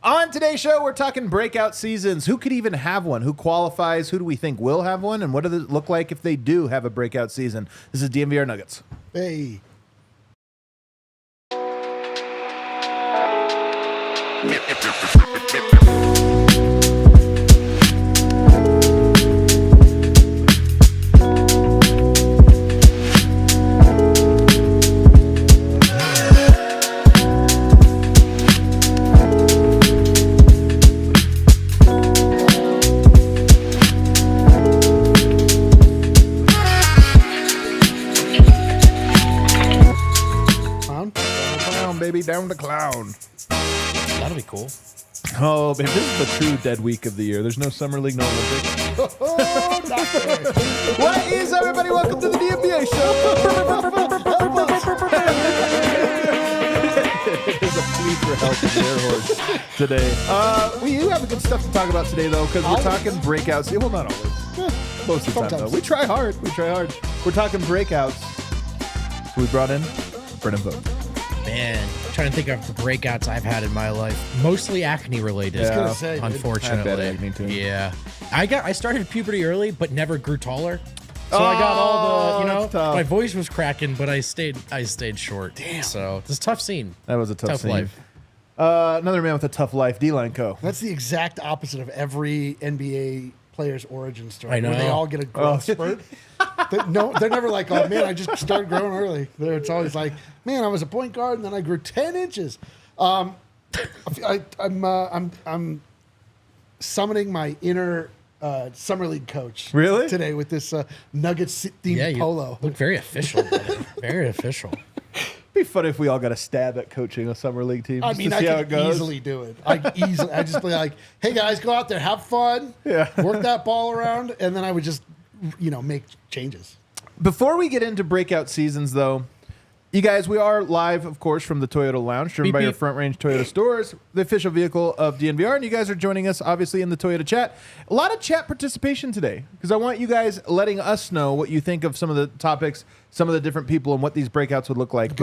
On today's show, we're talking breakout seasons. Who could even have one? Who qualifies? Who do we think will have one? And what does it look like if they do have a breakout season? This is DNVR Nuggets. Hey. Down the clown. That'll be cool. Oh, man, this is the true dead week of the year. There's no Summer League, no Olympics. What is, everybody? Welcome to the DNVR show. There's a plea for help in the air horse today. We do have good stuff to talk about today, though, because we're talking breakouts. Well, not always. Most of the time, though. We try hard. We're talking breakouts. We brought in Brennan Vogt. Man, I'm trying to think of the breakouts I've had in my life. Mostly acne related. I was gonna say, unfortunately. I had bad acne too. Yeah. I started puberty early, but never grew taller. So I got all the, my voice was cracking, but I stayed short. Damn. So it's a tough scene. That was a tough scene. life. Another man with a tough life, D-Line Co. That's the exact opposite of every NBA player's origin story. I know. Where they all get a growth spurt. They're never like, oh man, I just started growing early. It's always like, man, I was a point guard and then I grew 10 inches. I'm summoning my inner summer league coach. Really? Today with this Nuggets themed polo. Look very official. Very official. It'd be funny if we all got a stab at coaching a summer league team. I mean, I could easily do it. I just be like, hey guys, go out there, have fun, work that ball around, and then I would just, make changes. Before we get into breakout seasons, though, you guys, we are live, of course, from the Toyota Lounge, driven by your Front Range Toyota stores, the official vehicle of DNVR, and you guys are joining us, obviously, in the Toyota chat. A lot of chat participation today, because I want you guys letting us know what you think of some of the topics, some of the different people, and what these breakouts would look like.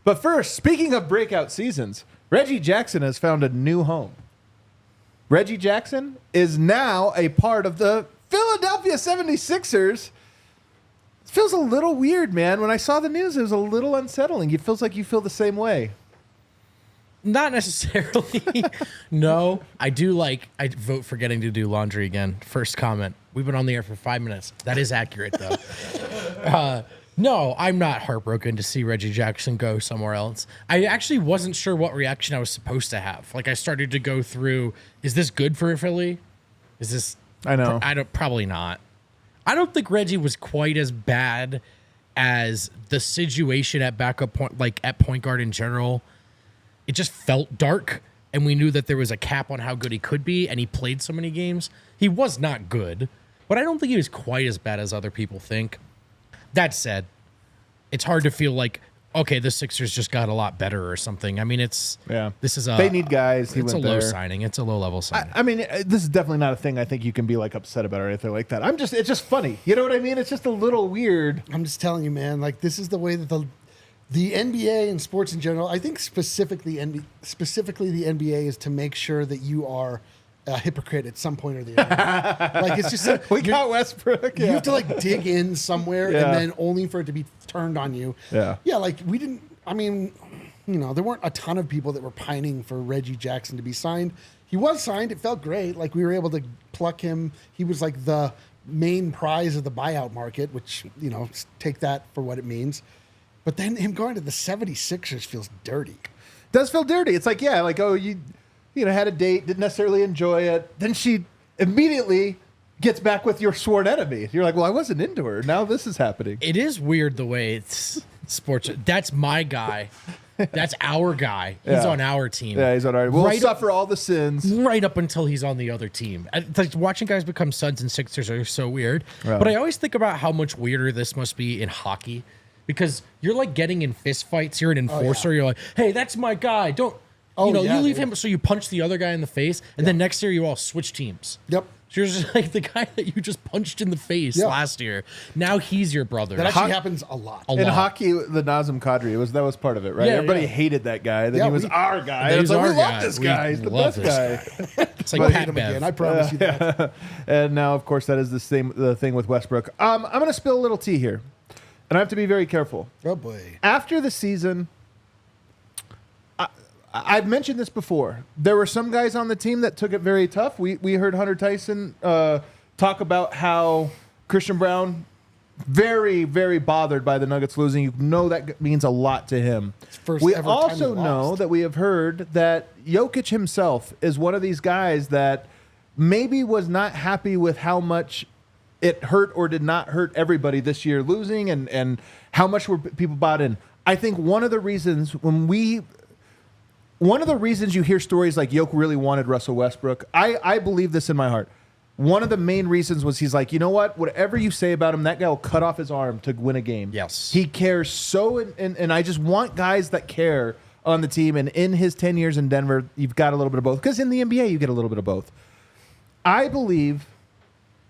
But first, speaking of breakout seasons, Reggie Jackson has found a new home. Reggie Jackson is now a part of the Philadelphia 76ers. It feels a little weird, man. When I saw the news, it was a little unsettling. It feels like you feel the same way. Not necessarily. No, I vote for getting to do laundry again. First comment. We've been on the air for 5 minutes. That is accurate, though. No, I'm not heartbroken to see Reggie Jackson go somewhere else. I actually wasn't sure what reaction I was supposed to have. Like, I started to go through, is this good for Philly? Is this... I know. Probably not. I don't think Reggie was quite as bad as the situation at backup point, like at point guard in general. It just felt dark, and we knew that there was a cap on how good he could be, and he played so many games. He was not good, but I don't think he was quite as bad as other people think. That said, it's hard to feel like, okay, the Sixers just got a lot better or something. I mean, they need guys. It's a low signing. It's a low level signing. I mean, this is definitely not a thing I think you can be like upset about or anything like that. It's just funny. You know what I mean? It's just a little weird. I'm just telling you, man, like this is the way that the NBA and sports in general, I think specifically the NBA is to make sure that you are a hypocrite at some point or the other. Like it's just we got Westbrook. You have to like dig in somewhere and then only for it to be turned on you. Yeah. Like we didn't. I mean, there weren't a ton of people that were pining for Reggie Jackson to be signed. He was signed. It felt great. Like we were able to pluck him. He was like the main prize of the buyout market, which take that for what it means. But then him going to the 76ers feels dirty. Does feel dirty. It's like you had a date, didn't necessarily enjoy it. Then she immediately gets back with your sworn enemy. You're like, well, I wasn't into her. Now this is happening. It is weird the way it's sports. That's my guy. That's our guy. He's on our team. Yeah, he's on our team. We'll suffer all the sins. Right up until he's on the other team. It's like watching guys become Suns and Sixers are so weird. Right. But I always think about how much weirder this must be in hockey. Because you're like getting in fist fights. You're an enforcer. You're like, hey, that's my guy. You leave him, so you punch the other guy in the face, and then next year you all switch teams. Yep. She was just like the guy that you just punched in the face last year. Now he's your brother. That actually happens a lot. In hockey, the Nazem Kadri that was part of it, right? Yeah, Everybody hated that guy. Then he was our guy. It's like, we love this guy. He's the best guy. It's like Pat Bev. Again, I promise you that. And now, of course, that is the thing with Westbrook. I'm going to spill a little tea here, and I have to be very careful. Oh boy! After the season, I've mentioned this before. There were some guys on the team that took it very tough. We heard Hunter Tyson talk about how Christian Braun very, very bothered by the Nuggets losing. You know that means a lot to him. We also know that we have heard that Jokic himself is one of these guys that maybe was not happy with how much it hurt or did not hurt everybody this year losing and how much were people bought in. I think one of the reasons you hear stories like Jokic really wanted Russell Westbrook, I believe this in my heart. One of the main reasons was he's like, you know what? Whatever you say about him, that guy will cut off his arm to win a game. Yes. He cares so, and I just want guys that care on the team. And in his 10 years in Denver, you've got a little bit of both. Because in the NBA, you get a little bit of both. I believe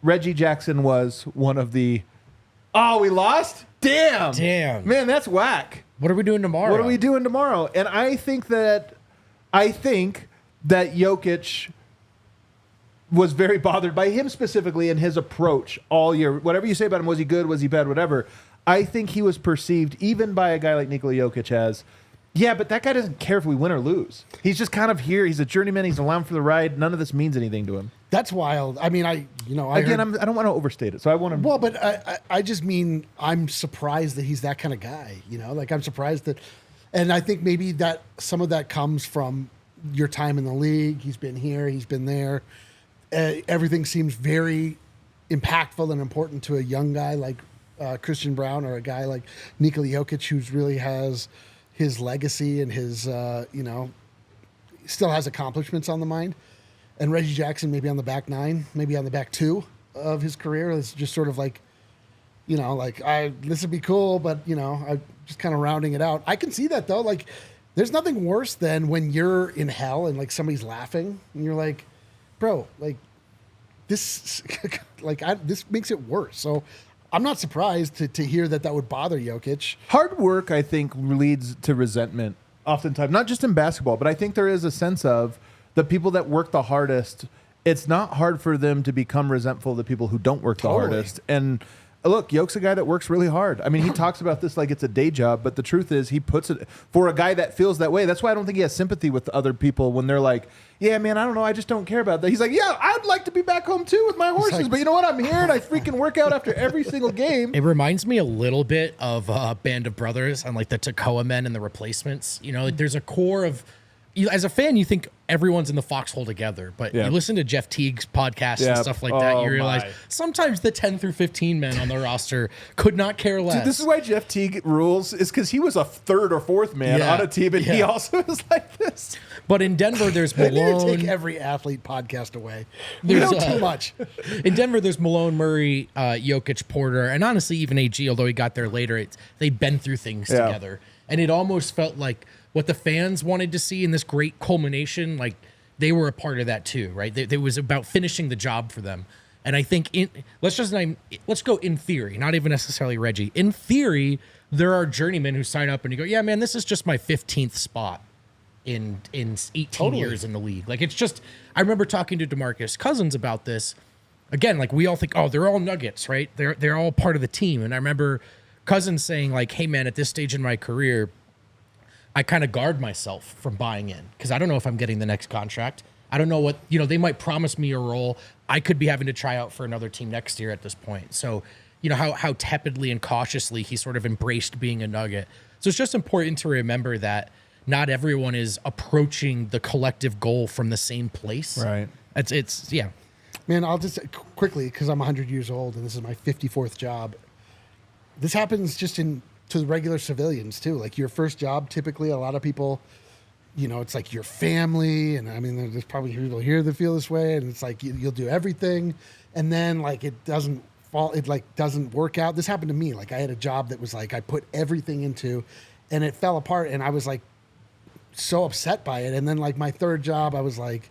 Reggie Jackson was one of the, we lost? Damn. Man, that's whack. What are we doing tomorrow? What are we doing tomorrow? And I think that Jokic was very bothered by him specifically and his approach all year. Whatever you say about him, was he good, was he bad, whatever. I think he was perceived, even by a guy like Nikola Jokic, as, yeah, but that guy doesn't care if we win or lose. He's just kind of here. He's a journeyman. He's along for the ride. None of this means anything to him. That's wild. I mean, I don't want to overstate it, so I want to. Well, but I just mean I'm surprised that he's that kind of guy. Like I'm surprised that, and I think maybe that some of that comes from your time in the league. He's been here. He's been there. Everything seems very impactful and important to a young guy like Christian Braun or a guy like Nikola Jokic, who really has his legacy and his, still has accomplishments on the mind. And Reggie Jackson maybe on the back nine, maybe on the back two of his career. It's just sort of like, this would be cool, but, I'm just kind of rounding it out. I can see that, though. Like, there's nothing worse than when you're in hell and, like, somebody's laughing and you're like, bro, like this, this makes it worse. So I'm not surprised to hear that would bother Jokic. Hard work, I think, leads to resentment oftentimes, not just in basketball, but I think there is a sense of the people that work the hardest. It's not hard for them to become resentful of the people who don't work the hardest. And look, Jokic's a guy that works really hard. I mean, he talks about this like it's a day job, but the truth is he puts it for a guy that feels that way. That's why I don't think he has sympathy with other people when they're like, yeah, man, I don't know. I just don't care about that. He's like, yeah, I'd like to be back home too with my horses, but you know what? I'm here and I freaking work out after every single game. It reminds me a little bit of Band of Brothers and like the Toccoa Men and the Replacements. Like there's a core of, as a fan, you think everyone's in the foxhole together, but you listen to Jeff Teague's podcast and stuff like that, you realize sometimes the 10 through 15 men on the roster could not care less. Dude, this is why Jeff Teague rules, is because he was a third or fourth man on a team, and he also was like this. But in Denver, there's Malone. Take every athlete podcast away. We know too much. In Denver, there's Malone, Murray, Jokic, Porter, and honestly, even AG, although he got there later, they've been through things together. And it almost felt like what the fans wanted to see in this great culmination, like they were a part of that too, right? It was about finishing the job for them. And I think let's go in theory, not even necessarily Reggie. In theory, there are journeymen who sign up and you go, yeah, man, this is just my 15th spot in 18 years in the league. Like it's just, I remember talking to DeMarcus Cousins about this. Again, like we all think, oh, they're all Nuggets, right? They're all part of the team. And I remember Cousins saying like, hey man, at this stage in my career, I kind of guard myself from buying in because I don't know if I'm getting the next contract. I don't know what, they might promise me a role. I could be having to try out for another team next year at this point. So, how tepidly and cautiously he sort of embraced being a Nugget. So it's just important to remember that not everyone is approaching the collective goal from the same place. Right. It's Man, I'll just quickly, because I'm 100 years old and this is my 54th job. This happens just to regular civilians too. Like your first job, typically a lot of people, it's like your family. And I mean, there's probably people here that feel this way. And it's like, you'll do everything. And then like, it doesn't work out. This happened to me. Like I had a job that was like, I put everything into and it fell apart. And I was like so upset by it. And then like my third job, I was like,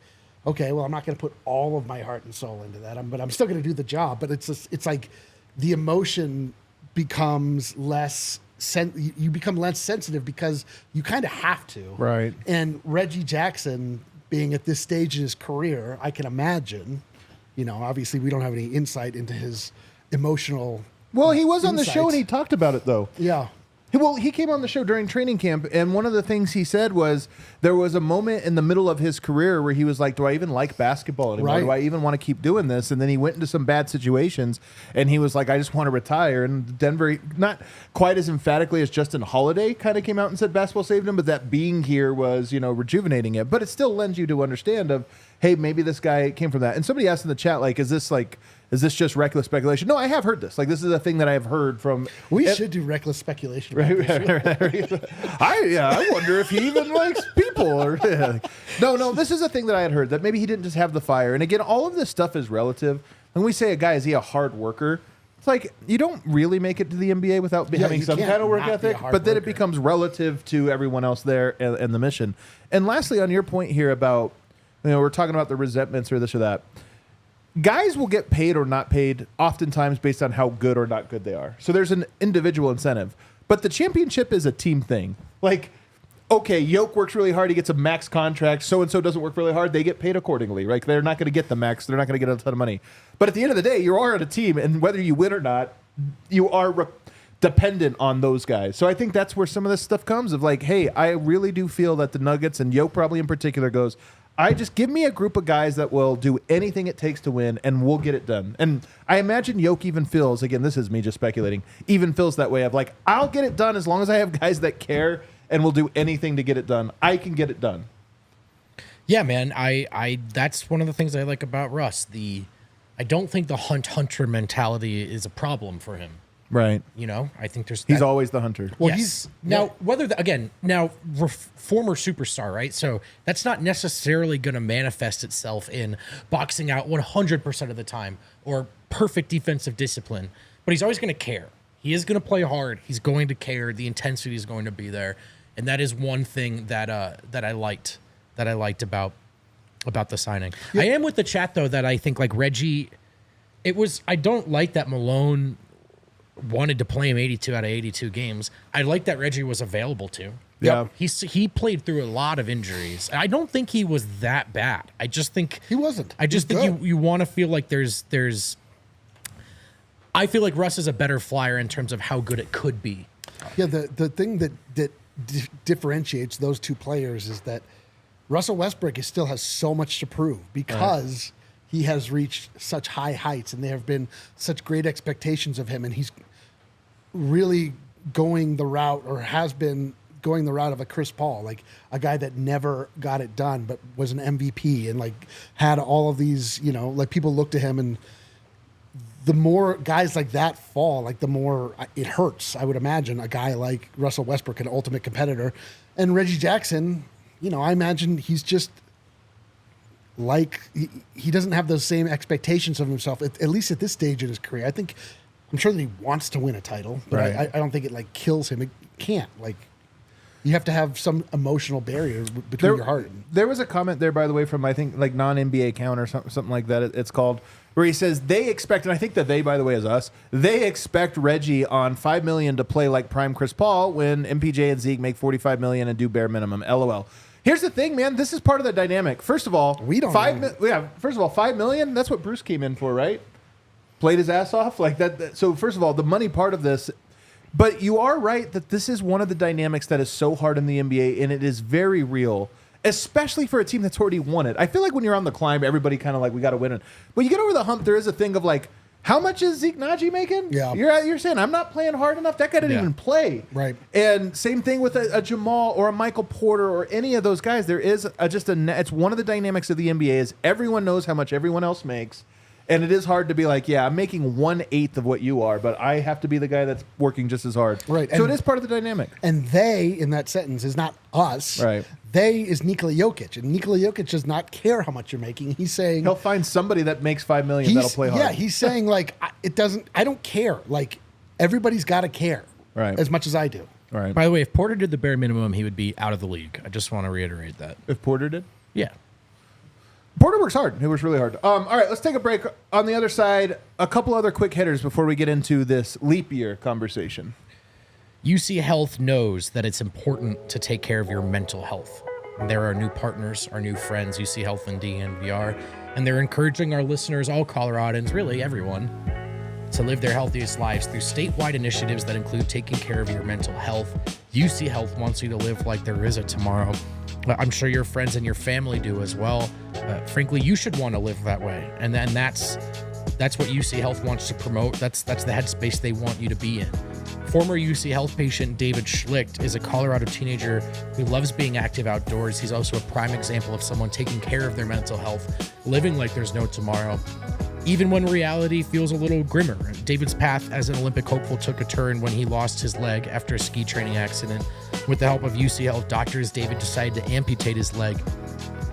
okay, well, I'm not going to put all of my heart and soul into that, but I'm still going to do the job. But it's like the emotion becomes less. You become less sensitive because you kind of have to. Right. And Reggie Jackson being at this stage in his career, I can imagine, obviously we don't have any insight into his emotional. Well, he was on the insights. show and he talked about it though. Yeah. He came on the show during training camp, and one of the things he said was there was a moment in the middle of his career where he was like, do I even like basketball anymore? Right. Do I even want to keep doing this? And then he went into some bad situations, and he was like, I just want to retire. And Denver, not quite as emphatically as Justin Holiday, kind of came out and said basketball saved him, but that being here was, rejuvenating it. But it still lends you to understand of, hey, maybe this guy came from that. And somebody asked in the chat, is this just reckless speculation? No, I have heard this. This is a thing that I've heard from. We should do reckless speculation. Right. I wonder if he even likes people. Or no. This is a thing that I had heard that maybe he didn't just have the fire. And again, all of this stuff is relative. When we say a guy, is he a hard worker? It's like you don't really make it to the NBA without having some kind of work ethic. But then it becomes relative to everyone else there and the mission. And lastly, on your point here about we're talking about the resentments or this or that. Guys will get paid or not paid oftentimes based on how good or not good they are. So there's an individual incentive. But the championship is a team thing. Okay, Yoke works really hard. He gets a max contract. So-and-so doesn't work really hard. They get paid accordingly. They're not going to get the max. They're not going to get a ton of money. But at the end of the day, you are on a team. And whether you win or not, you are dependent on those guys. So I think that's where some of this stuff comes of hey, I really do feel that the Nuggets, and Yoke probably in particular goes, give me a group of guys that will do anything it takes to win, and we'll get it done. And I imagine Yoke even feels, again, this is me just speculating, even feels that way of I'll get it done as long as I have guys that care and will do anything to get it done. I can get it done. Yeah, man. I that's one of the things I like about Russ. I don't think the hunter mentality is a problem for him. Right. I think he's always the hunter. Well, yes. Former superstar, right? So that's not necessarily going to manifest itself in boxing out 100% of the time or perfect defensive discipline, but he's always going to care. He is going to play hard. He's going to care. The intensity is going to be there, and that is one thing that I liked about the signing. Yeah. I am with the chat though that I think Reggie. I don't like that Malone wanted to play him 82 out of 82 games. I like that Reggie was available to. Yeah. He played through a lot of injuries. I don't think he was that bad. I just think he wasn't. I just think you want to feel like there's I feel like Russ is a better flyer in terms of how good it could be. Yeah, the thing that differentiates those two players is that Russell Westbrook still has so much to prove because he has reached such high heights and there have been such great expectations of him, and he's really going the route, or has been going the route of a Chris Paul, a guy that never got it done but was an MVP and had all of these, people look to him, and the more guys like that fall, the more it hurts. I would imagine a guy like Russell Westbrook, an ultimate competitor, and Reggie Jackson, I imagine he's just he doesn't have those same expectations of himself, at least at this stage in his career. I'm sure that he wants to win a title, but right. I don't think it kills him. It can't. You have to have some emotional barrier between your heart. There was a comment there, by the way, from I think non-NBA count or something like that. It's called, where he says they expect, and I think that they, by the way, is us. They expect Reggie on $5 million to play like prime Chris Paul when MPJ and Zeke make $45 million and do bare minimum. LOL. Here's the thing, man. This is part of the dynamic. First of all, we don't. First of all, $5 million. That's what Bruce came in for, right? Played his ass off like that. So first of all, the money part of this. But you are right that this is one of the dynamics that is so hard in the NBA, and it is very real, especially for a team that's already won it. I feel like when you're on the climb, everybody kind of we got to win it. But you get over the hump, there is a thing of how much is Zeke Nnaji making? Yeah. You're saying, I'm not playing hard enough. That guy didn't even play. Right. And same thing with a Jamal or a Michael Porter or any of those guys. There is it's one of the dynamics of the NBA is everyone knows how much everyone else makes. And it is hard to be I'm making 1/8 of what you are, but I have to be the guy that's working just as hard. Right. So it is part of the dynamic. And they, in that sentence, is not us. Right. They is Nikola Jokic. And Nikola Jokic does not care how much you're making. He's saying... He'll find somebody that makes $5 million that'll play hard. Yeah, he's saying, I don't care. Everybody's got to care. Right. As much as I do. Right. By the way, if Porter did the bare minimum, he would be out of the league. I just want to reiterate that. If Porter did? Yeah. Porter works hard. He works really hard. All right, let's take a break. On the other side, a couple other quick hitters before we get into this leap year conversation. UC Health knows that it's important to take care of your mental health. There are new partners, our new friends, UC Health and DNVR, and they're encouraging our listeners, all Coloradans, really everyone, to live their healthiest lives through statewide initiatives that include taking care of your mental health. UC Health wants you to live like there is a tomorrow. I'm sure your friends and your family do as well. Frankly, you should want to live that way. And then that's what UC Health wants to promote. That's the headspace they want you to be in. Former UC Health patient David Schlicht is a Colorado teenager who loves being active outdoors. He's also a prime example of someone taking care of their mental health, living like there's no tomorrow, even when reality feels a little grimmer. David's path as an Olympic hopeful took a turn when he lost his leg after a ski training accident. With the help of UC Health doctors, David decided to amputate his leg,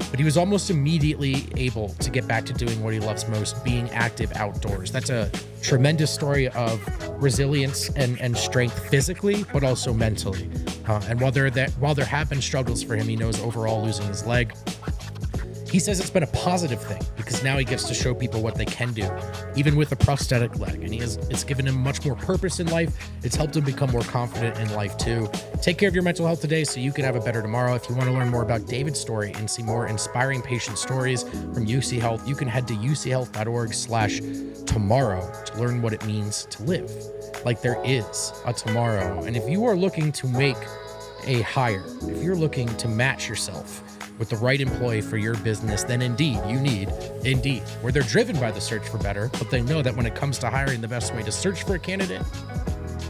but he was almost immediately able to get back to doing what he loves most, being active outdoors. That's a tremendous story of resilience and strength physically, but also mentally. And while there have been struggles for him, he knows overall losing his leg, he says it's been a positive thing because now he gets to show people what they can do, even with a prosthetic leg. And it's given him much more purpose in life. It's helped him become more confident in life too. Take care of your mental health today so you can have a better tomorrow. If you want to learn more about David's story and see more inspiring patient stories from UC Health, you can head to uchealth.org/tomorrow to learn what it means to live like there is a tomorrow. And if you are looking to make a hire, if you're looking to match yourself with the right employee for your business, then indeed you need Indeed, where they're driven by the search for better, but they know that when it comes to hiring, the best way to search for a candidate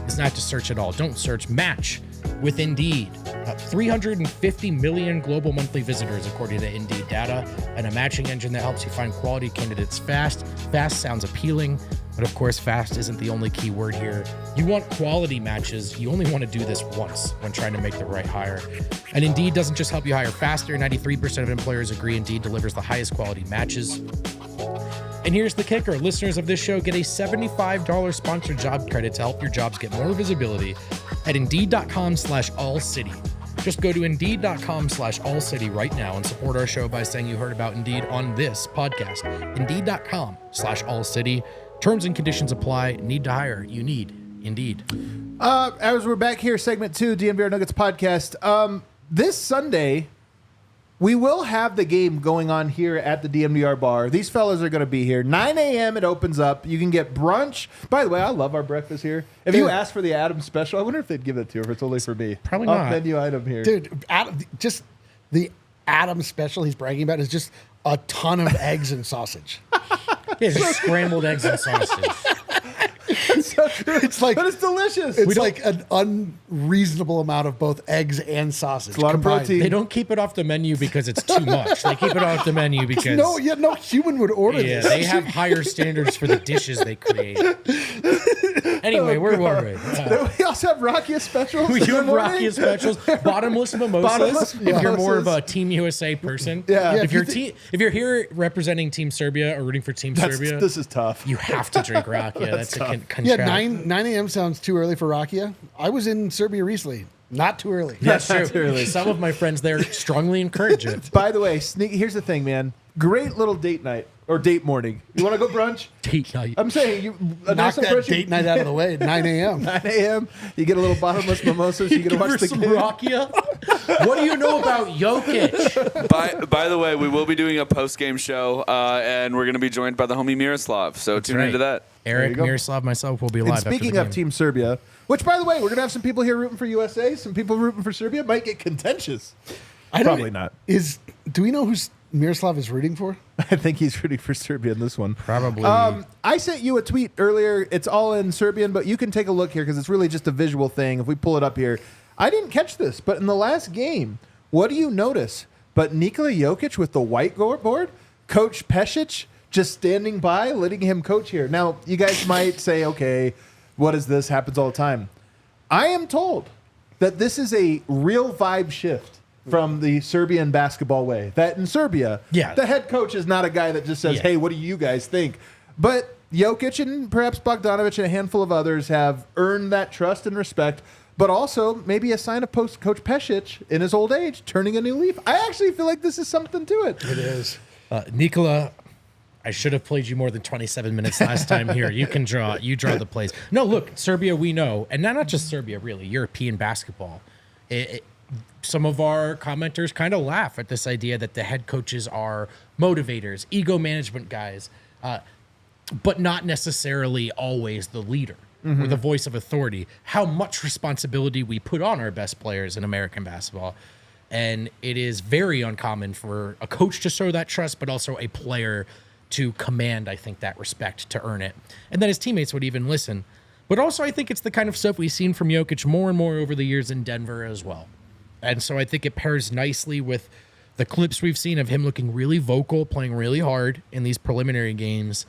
is not to search at all. Don't search, match with Indeed. 350 million global monthly visitors, according to Indeed data, and a matching engine that helps you find quality candidates fast. Fast sounds appealing, but of course, fast isn't the only key word here. You want quality matches. You only want to do this once when trying to make the right hire. And Indeed doesn't just help you hire faster. 93% of employers agree Indeed delivers the highest quality matches. And here's the kicker. Listeners of this show get a $75 sponsored job credit to help your jobs get more visibility at Indeed.com/AllCity. Just go to Indeed.com/AllCity right now and support our show by saying you heard about Indeed on this podcast. Indeed.com/AllCity. Terms and conditions apply. Need to hire. You need Indeed. As we're back here, segment 2, DNVR Nuggets podcast. This Sunday, we will have the game going on here at the DNVR bar. These fellas are going to be here. 9 a.m. it opens up. You can get brunch. By the way, I love our breakfast here. If you ask for the Adam special, I wonder if they'd give it to you if it's only for me. Probably not. Off-menu item here. Dude, just the Adam special he's bragging about is just a ton of eggs and sausage. Yeah, just scrambled eggs and sausage. It's so true. It's like, but it's delicious. It's like an unreasonable amount of both eggs and sausage. It's a lot of protein. They don't keep it off the menu because it's too much. They keep it off the menu because no human would order this. They have higher standards for the dishes they create. Anyway, where were we? We also have Rakia specials. We do have Rakia specials, bottomless mimosas. If you're more of a Team USA person, If you're here representing Team Serbia or rooting for Team Serbia, this is tough. You have to drink Rakia. That's a contract. 9 a.m. sounds too early for Rakia. I was in Serbia recently. Not too early. That's true. Some of my friends there strongly encourage it. By the way, here's the thing, man. Great little date night or date morning. You want to go brunch? Date night. I'm saying you knock that date night out of the way at 9 a.m. 9 a.m. You get a little bottomless mimosas. You get to watch the some game. Rakia. What do you know about Jokic? By the way, we will be doing a post-game show, and we're going to be joined by the homie Miroslav. So tune into that. Eric, Miroslav, myself will be live. And speaking of Team Serbia, which, by the way, we're going to have some people here rooting for USA, some people rooting for Serbia. Might get contentious. Probably not. Do we know who Miroslav is rooting for? I think he's rooting for Serbia in this one. Probably. I sent you a tweet earlier. It's all in Serbian, but you can take a look here because it's really just a visual thing. If we pull it up here, I didn't catch this, but in the last game, what do you notice? But Nikola Jokic with the whiteboard, Coach Pesic just standing by, letting him coach here. Now, you guys might say, okay, what is this? Happens all the time. I am told that this is a real vibe shift from the Serbian basketball way. That in Serbia, the head coach is not a guy that just says, hey, what do you guys think? But Jokic and perhaps Bogdanovic and a handful of others have earned that trust and respect, but also maybe a sign of Coach Pesic in his old age, turning a new leaf. I actually feel like this is something to it. It is. Nikola, I should have played you more than 27 minutes last time here. You draw the plays. No, look, Serbia, we know, and not just Serbia, really, European basketball. Some of our commenters kind of laugh at this idea that the head coaches are motivators, ego management guys, but not necessarily always the leader or the voice of authority. How much responsibility we put on our best players in American basketball. And it is very uncommon for a coach to show that trust, but also a player to command, I think, that respect to earn it. And then his teammates would even listen. But also, I think it's the kind of stuff we've seen from Jokic more and more over the years in Denver as well. And so I think it pairs nicely with the clips we've seen of him looking really vocal, playing really hard in these preliminary games.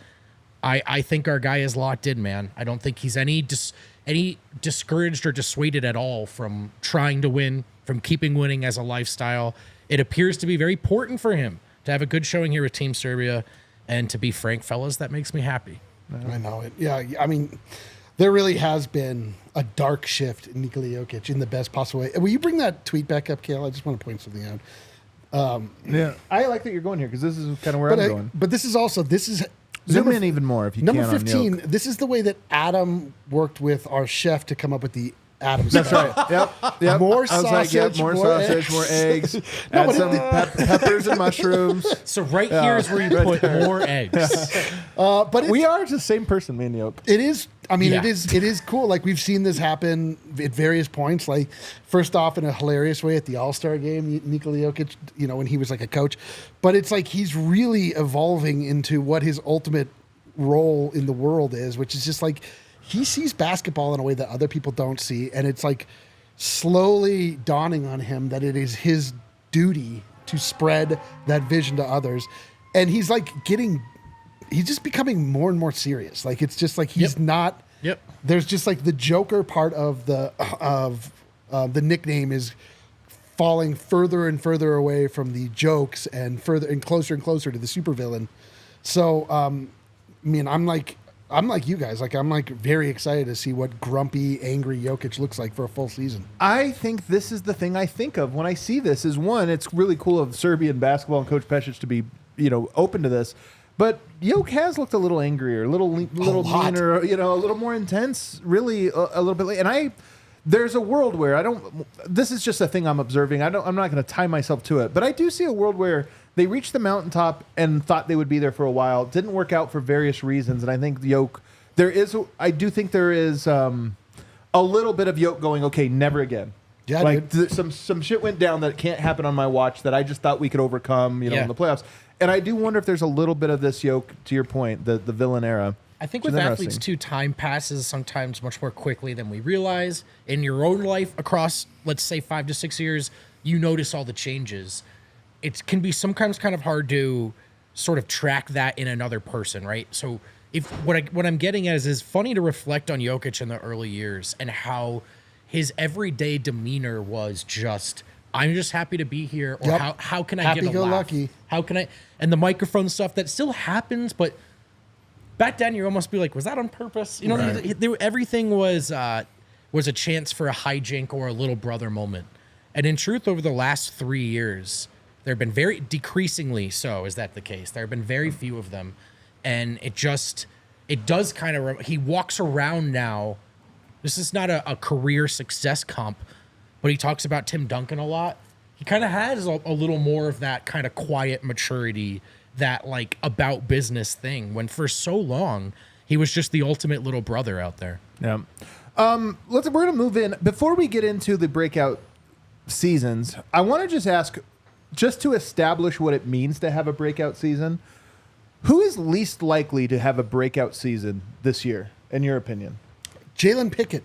I think our guy is locked in, man. I don't think he's any discouraged or dissuaded at all from trying to win, from keeping winning as a lifestyle. It appears to be very important for him to have a good showing here with Team Serbia. And to be frank, fellas, that makes me happy. I know it. Yeah, I mean, there really has been a dark shift in Nikola Jokic in the best possible way. Will you bring that tweet back up, Kale? I just want to point something out. Yeah, I like that you're going here because this is kind of where I'm going. But this is zoom in even more if you number can. Number 15. This is the way that Adam worked with our chef to come up with the Adams. That's right. Yep. More sausage, more sausage, more eggs. Add some peppers and mushrooms. So right here is where you put more eggs. But we are the same person, me and Yoke. It is. I mean, it is cool. Like we've seen this happen at various points. Like first off, in a hilarious way at the All-Star game, Nikola Jokic, when he was like a coach. But it's like he's really evolving into what his ultimate role in the world is, which is just like. He sees basketball in a way that other people don't see, and it's like slowly dawning on him that it is his duty to spread that vision to others. And he's like he's just becoming more and more serious. Like it's just like he's not. Yep. There's just like the Joker part of the nickname is falling further and further away from the jokes and further and closer to the supervillain. So, I mean, I'm like you guys. Like, I'm like very excited to see what grumpy, angry Jokic looks like for a full season. I think this is the thing I think of when I see this is one, it's really cool of Serbian basketball and Coach Pesic to be, open to this. But Jokic has looked a little angrier, a little meaner, a little more intense, really a little bit late. And there's a world where this is just a thing I'm observing. I'm not going to tie myself to it, but I do see a world where they reached the mountaintop and thought they would be there for a while. It didn't work out for various reasons. And I think I do think there is a little bit of Jokic going, okay, never again. Yeah, like some shit went down that can't happen on my watch that I just thought we could overcome, in the playoffs. And I do wonder if there's a little bit of this Jokic, to your point, the villain era. I think with athletes too, time passes sometimes much more quickly than we realize. In your own life, across let's say 5 to 6 years, you notice all the changes. It can be sometimes kind of hard to sort of track that in another person, right? So if what I'm getting at is it's funny to reflect on Jokic in the early years and how his everyday demeanor was just, I'm just happy to be here, or how can I get a laugh? Lucky. How can I? And the microphone stuff that still happens, but back then you almost be like, was that on purpose? Everything was a chance for a hijink or a little brother moment. And in truth, over the last 3 years, there have been very decreasingly so. Is that the case? There have been very few of them, and it does kind of. He walks around now. This is not a career success comp, but he talks about Tim Duncan a lot. He kind of has a little more of that kind of quiet maturity, that like about business thing, when for so long he was just the ultimate little brother out there. Yeah. We're gonna move in. Before we get into the breakout seasons, I want to just ask, just to establish what it means to have a breakout season, who is least likely to have a breakout season this year, in your opinion? Jalen Pickett.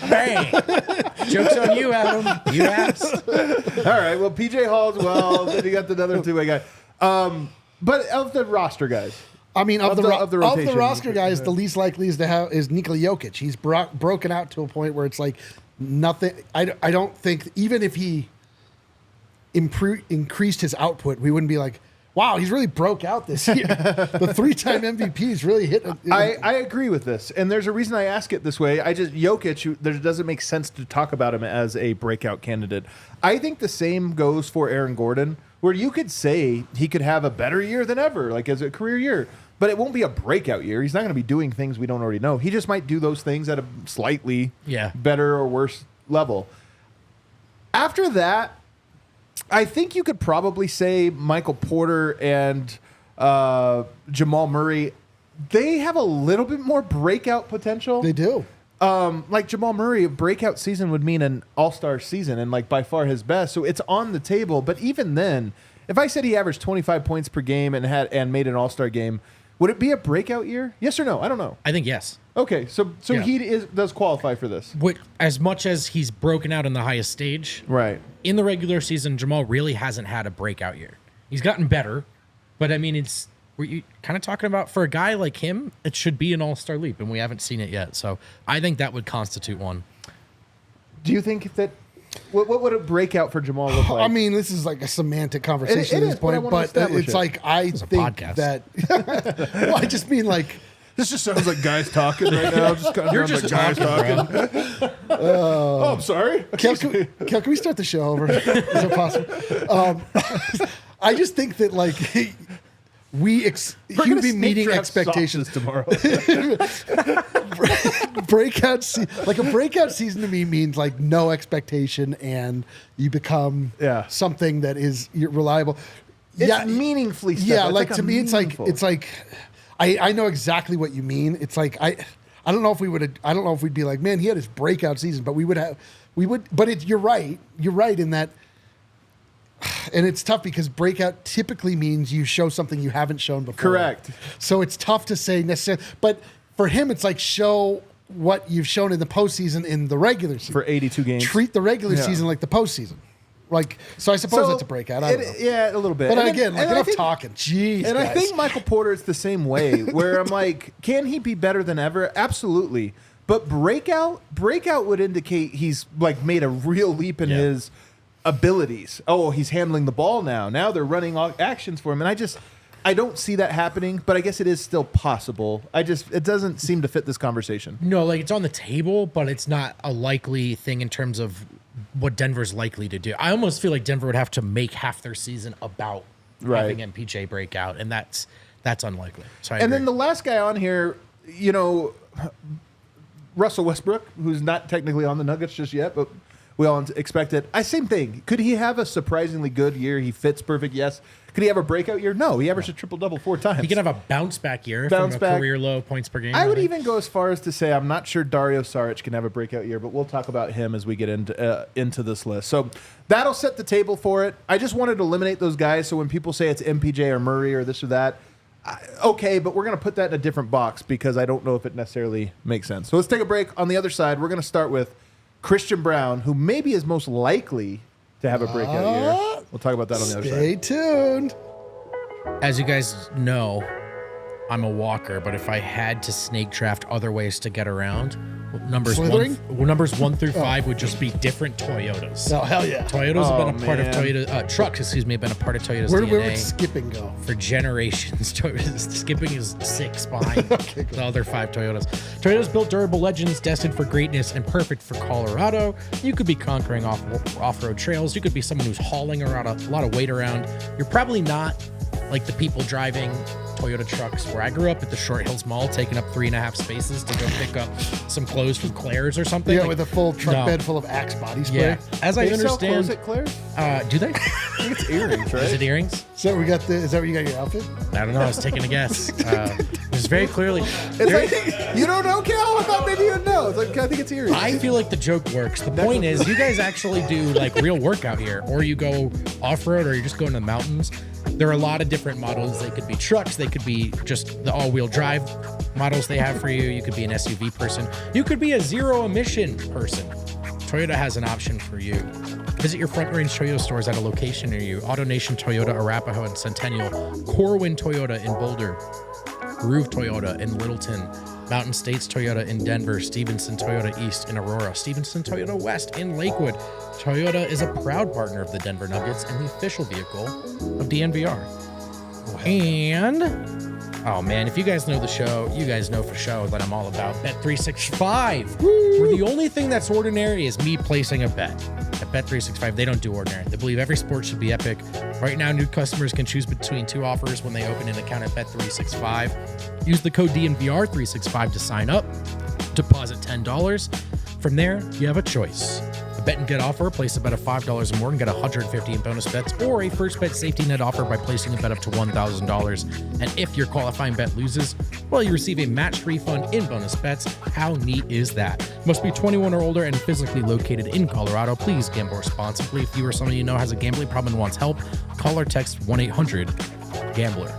Bang! Joke's on you, Adam. You asked. All right. Well, PJ Hall's then you got the other two-way guy. But of the roster guys, I mean, of the roster guys, yeah, the least likely is Nikola Jokic. He's broken out to a point where it's like nothing. I don't think, even if he increased his output, we wouldn't be like, wow, he's really broke out this year. The 3-time MVP's really hit. I agree with this, and there's a reason I ask it this way. Jokic, there doesn't make sense to talk about him as a breakout candidate. I think the same goes for Aaron Gordon, where you could say he could have a better year than ever, like as a career year. But it won't be a breakout year. He's not going to be doing things we don't already know. He just might do those things at a slightly better or worse level. After that, I think you could probably say Michael Porter and Jamal Murray, they have a little bit more breakout potential. They do. Like Jamal Murray, a breakout season would mean an all-star season and like by far his best. So it's on the table. But even then, if I said he averaged 25 points per game and made an all-star game, would it be a breakout year? Yes or no? I don't know. I think yes. Okay, so Yeah. he does qualify for this. As much as he's broken out in the highest stage, Right. in the regular season, Jamal really hasn't had a breakout year. He's gotten better, but I mean, we're kind of talking about for a guy like him, it should be an all-star leap, and we haven't seen it yet. So I think that would constitute one. Do you think that what would a breakout for Jamal look like? I mean, this is like a semantic conversation It at this is, but I point, wanna but establish it's it. like I think podcast. that. Well, I just mean like this just sounds like guys talking right now. You're just guys talking, bro. Oh, I'm sorry. can we start the show over? Is it possible? I just think that like he We're would be snake meeting draft expectations. tomorrow. Like a breakout season to me means like no expectation and you become something that is reliable. It's meaningfully stuff. Yeah, It's like a to me, meaningful. it's like I know exactly what you mean. It's like I don't know if we'd be like, man, he had his breakout season, but we would. But you're right. You're right in that. And it's tough because breakout typically means you show something you haven't shown before. Correct. So it's tough to say necessarily. But for him, it's like show what you've shown in the postseason in the regular season. For 82 games. Treat the regular Yeah. season like the postseason. Like, so I suppose that's a breakout. I don't know. Yeah, a little bit. But And again, then- like and I enough think- talking. Jeez, And guys. I think Michael Porter is the same way, where I'm like, can he be better than ever? Absolutely. But breakout would indicate he's like made a real leap in his abilities. Oh, he's handling the ball now. Now they're running all actions for him. And I don't see that happening, but I guess it is still possible. It doesn't seem to fit this conversation. No, like it's on the table, but it's not a likely thing in terms of what Denver's likely to do. I almost feel like Denver would have to make half their season about having MPJ breakout, and that's unlikely. So I And agree. then the last guy on here, Russell Westbrook, who's not technically on the Nuggets just yet, but we all expect it. Same thing. Could he have a surprisingly good year? He fits perfect, yes. Could he have a breakout year? No. He averaged a triple-double 4 times. He can have a bounce back year from a career low points per game. I would think. even go as far as to say I'm not sure Dario Saric can have a breakout year, but we'll talk about him as we get into this list. So that'll set the table for it. I just wanted to eliminate those guys, so when people say it's MPJ or Murray or this or that, okay, but we're going to put that in a different box because I don't know if it necessarily makes sense. So let's take a break. On the other side, we're going to start with Christian Braun, who maybe is most likely to have a breakout year. We'll talk about that on the other side. Stay tuned. As you guys know, I'm a walker, but if I had to snake draft other ways to get around, numbers one through 5 would just be different Toyotas. Oh, hell yeah. Toyotas have been a part of man. Toyota. Trucks, have been a part of Toyota's Where DNA would skipping go? for generations. Toyota's skipping is 6 behind Okay, cool. the other 5 Toyotas. Toyota's built durable legends destined for greatness and perfect for Colorado. You could be conquering off-road trails. You could be someone who's hauling around a lot of weight around. You're probably not like the people driving Toyota trucks where I grew up at the Short Hills Mall, taking up 3.5 spaces to go pick up some clothes from Claire's or something. Yeah, Like, with a full truck no. bed full of Axe body spray. Yeah, as I They sell clothes understand, at Claire's? do they? I think it's earrings, right? Is it earrings? So is that where you got your outfit? I don't know. I was taking a guess. It was very clearly. It's like, you don't know, Cal? I thought maybe you'd know. It's like, I think it's earrings. I feel like the joke works. The point is, you guys actually do like real workout here, or you go off road, or you're just going to the mountains. There are a lot of different models. They could be trucks. They could be just the all-wheel drive models they have for you. You could be an SUV person. You could be a zero-emission person. Toyota has an option for you. Visit your Front Range Toyota stores at a location near you. AutoNation Toyota, Arapahoe and Centennial. Corwin Toyota in Boulder. Groove Toyota in Littleton. Mountain States Toyota in Denver. Stevenson Toyota East in Aurora. Stevenson Toyota West in Lakewood. Toyota is a proud partner of the Denver Nuggets and the official vehicle of DNVR. And, oh man, if you guys know the show, you guys know for sure that I'm all about Bet365. Where the only thing that's ordinary is me placing a bet. At Bet365, they don't do ordinary. They believe every sport should be epic. Right now, new customers can choose between 2 offers when they open an account at Bet365. Use the code DNVR365 to sign up. Deposit $10. From there, you have a choice. A bet and get offer, place a bet of $5 or more and get $150 in bonus bets, or a first bet safety net offer by placing a bet up to $1,000. And if your qualifying bet loses, well, you receive a matched refund in bonus bets. How neat is that? Must be 21 or older and physically located in Colorado. Please gamble responsibly. If you or someone you know has a gambling problem and wants help, call or text 1-800-GAMBLER.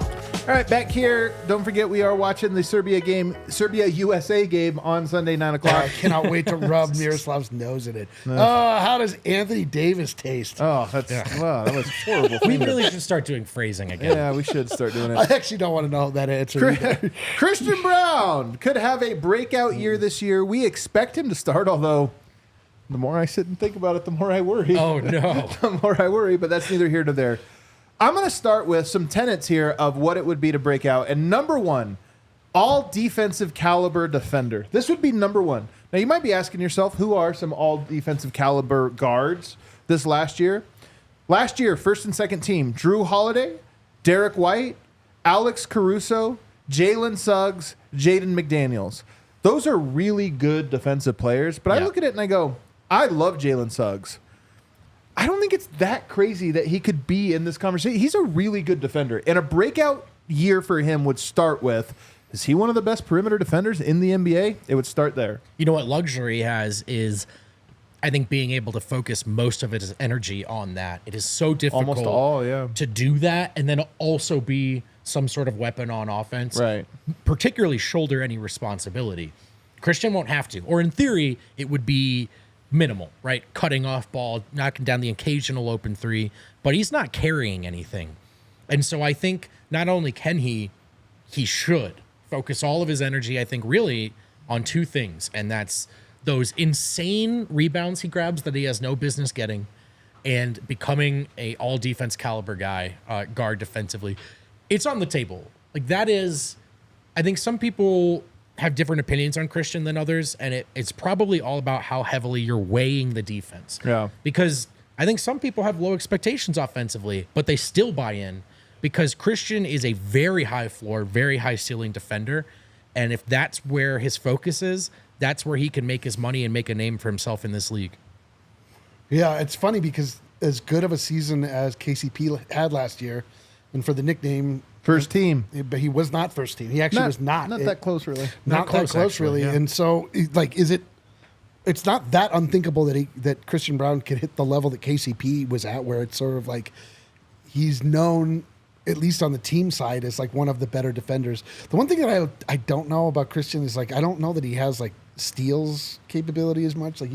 All right, back here. Don't forget we are watching the Serbia-USA game on Sunday, 9 o'clock. I cannot wait to rub Miroslav's nose in it. Oh, how does Anthony Davis taste? Oh, wow, that was horrible. We really should start doing phrasing again. Yeah, we should start doing I it. actually don't want to know that answer either. Christian Braun could have a breakout year this year. We expect him to start, although the more I sit and think about it, the more I worry. Oh, no. The more I worry, but that's neither here nor there. I'm going to start with some tenets here of what it would be to break out. And number one, all defensive caliber defender. This would be number one. Now, you might be asking yourself, who are some all defensive caliber guards this last year? Last year, first and second team, Drew Holiday, Derek White, Alex Caruso, Jalen Suggs, Jaden McDaniels. Those are really good defensive players. But I look at it and I go, I love Jalen Suggs. I don't think it's that crazy that he could be in this conversation. He's a really good defender. And a breakout year for him would start with, is he one of the best perimeter defenders in the NBA? It would start there. You know what luxury has is, I think, being able to focus most of its energy on that. It is so difficult to do that and then also be some sort of weapon on offense, right? Particularly shoulder any responsibility. Christian won't have to. Or in theory, it would be minimal, right? Cutting off ball, knocking down the occasional open three, but he's not carrying anything. And so I think not only can he should focus all of his energy, I think, really on 2 things. And that's those insane rebounds he grabs that he has no business getting and becoming a all defense caliber guy, guard defensively. It's on the table. Like that is, I think some people have different opinions on Christian than others, and it's probably all about how heavily you're weighing the defense. Yeah. Because I think some people have low expectations offensively, but they still buy in because Christian is a very high floor, very high ceiling defender, and if that's where his focus is, that's where he can make his money and make a name for himself in this league. Yeah, it's funny because as good of a season as KCP had last year, and for the nickname first team, but he was not first team. He actually was not that close, really. Not that close, really. Yeah. And so, like, it's not that unthinkable that Christian Braun could hit the level that KCP was at, where it's sort of like he's known, at least on the team side, as like one of the better defenders. The one thing that I don't know about Christian is like I don't know that he has like steals capability as much. Like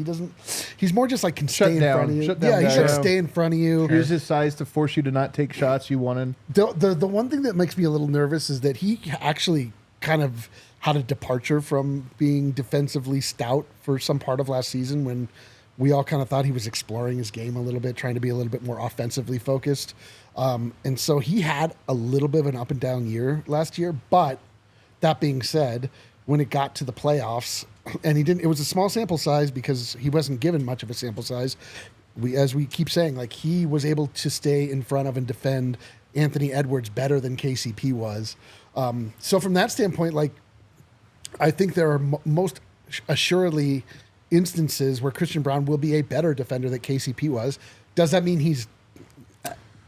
he's more just like can stay in front of you. He should stay in front of you. Use his size to force you to not take shots you wanted. The one thing that makes me a little nervous is that he actually kind of had a departure from being defensively stout for some part of last season when we all kind of thought he was exploring his game a little bit, trying to be a little bit more offensively focused. And so he had a little bit of an up and down year last year. But that being said, when it got to the playoffs, and it was a small sample size because he wasn't given much of a sample size. As we keep saying, like he was able to stay in front of and defend Anthony Edwards better than KCP was. So from that standpoint, like I think there are most assuredly instances where Christian Braun will be a better defender than KCP was. Does that mean he's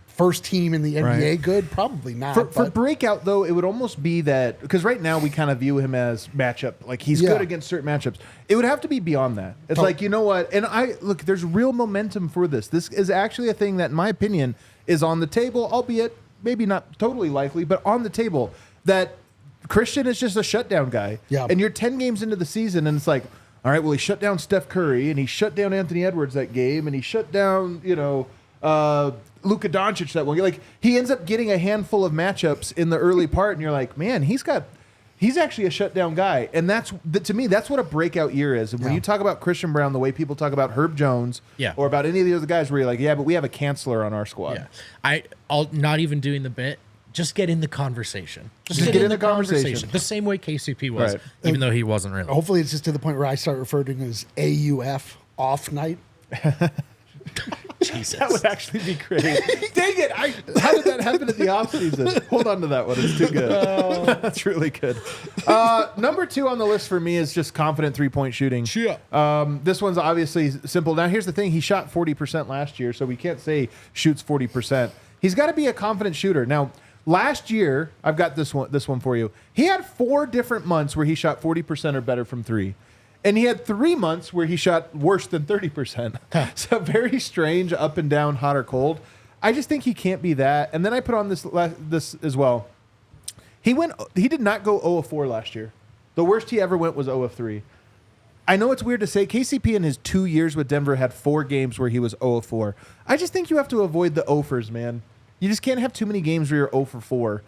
first team in the NBA good? Probably not. For breakout, though, it would almost be that, because right now we kind of view him as matchup. Like he's good against certain matchups. It would have to be beyond that. It's like, you know what? And there's real momentum for this. This is actually a thing that, in my opinion, is on the table, albeit maybe not totally likely, but on the table, that Christian is just a shutdown guy. Yeah. And you're 10 games into the season, and it's like, all right, well, he shut down Steph Curry, and he shut down Anthony Edwards that game, and he shut down, Luka Doncic that one. Like he ends up getting a handful of matchups in the early part, and you're like, man, he's actually a shutdown guy, and to me that's what a breakout year is. And when you talk about Christian Braun, the way people talk about Herb Jones, or about any of the other guys, where you're like, but we have a canceller on our squad. Yeah, I'll not even doing the bit. Just get in the conversation. Just get in the conversation. The same way KCP was, even though he wasn't really. Hopefully, it's just to the point where I start referring to him as AUF off night. Jesus. That would actually be great. Dang it! How did that happen in the offseason? Hold on to that one. It's too good. That's really good. Number 2 on the list for me is just confident three-point shooting. Yeah. This one's obviously simple. Now, here's the thing. He shot 40% last year, so we can't say shoots 40%. He's got to be a confident shooter. Now, last year, I've got this one for you. He had 4 different months where he shot 40% or better from 3. And he had 3 months where he shot worse than 30%. So very strange, up and down, hot or cold. I just think he can't be that. And then I put on this as well. He did not go 0 of 4 last year. The worst he ever went was 0 of 3. I know it's weird to say. KCP in his 2 years with Denver had 4 games where he was 0 of 4. I just think you have to avoid the 0-fers, man. You just can't have too many games where you're 0 for 4.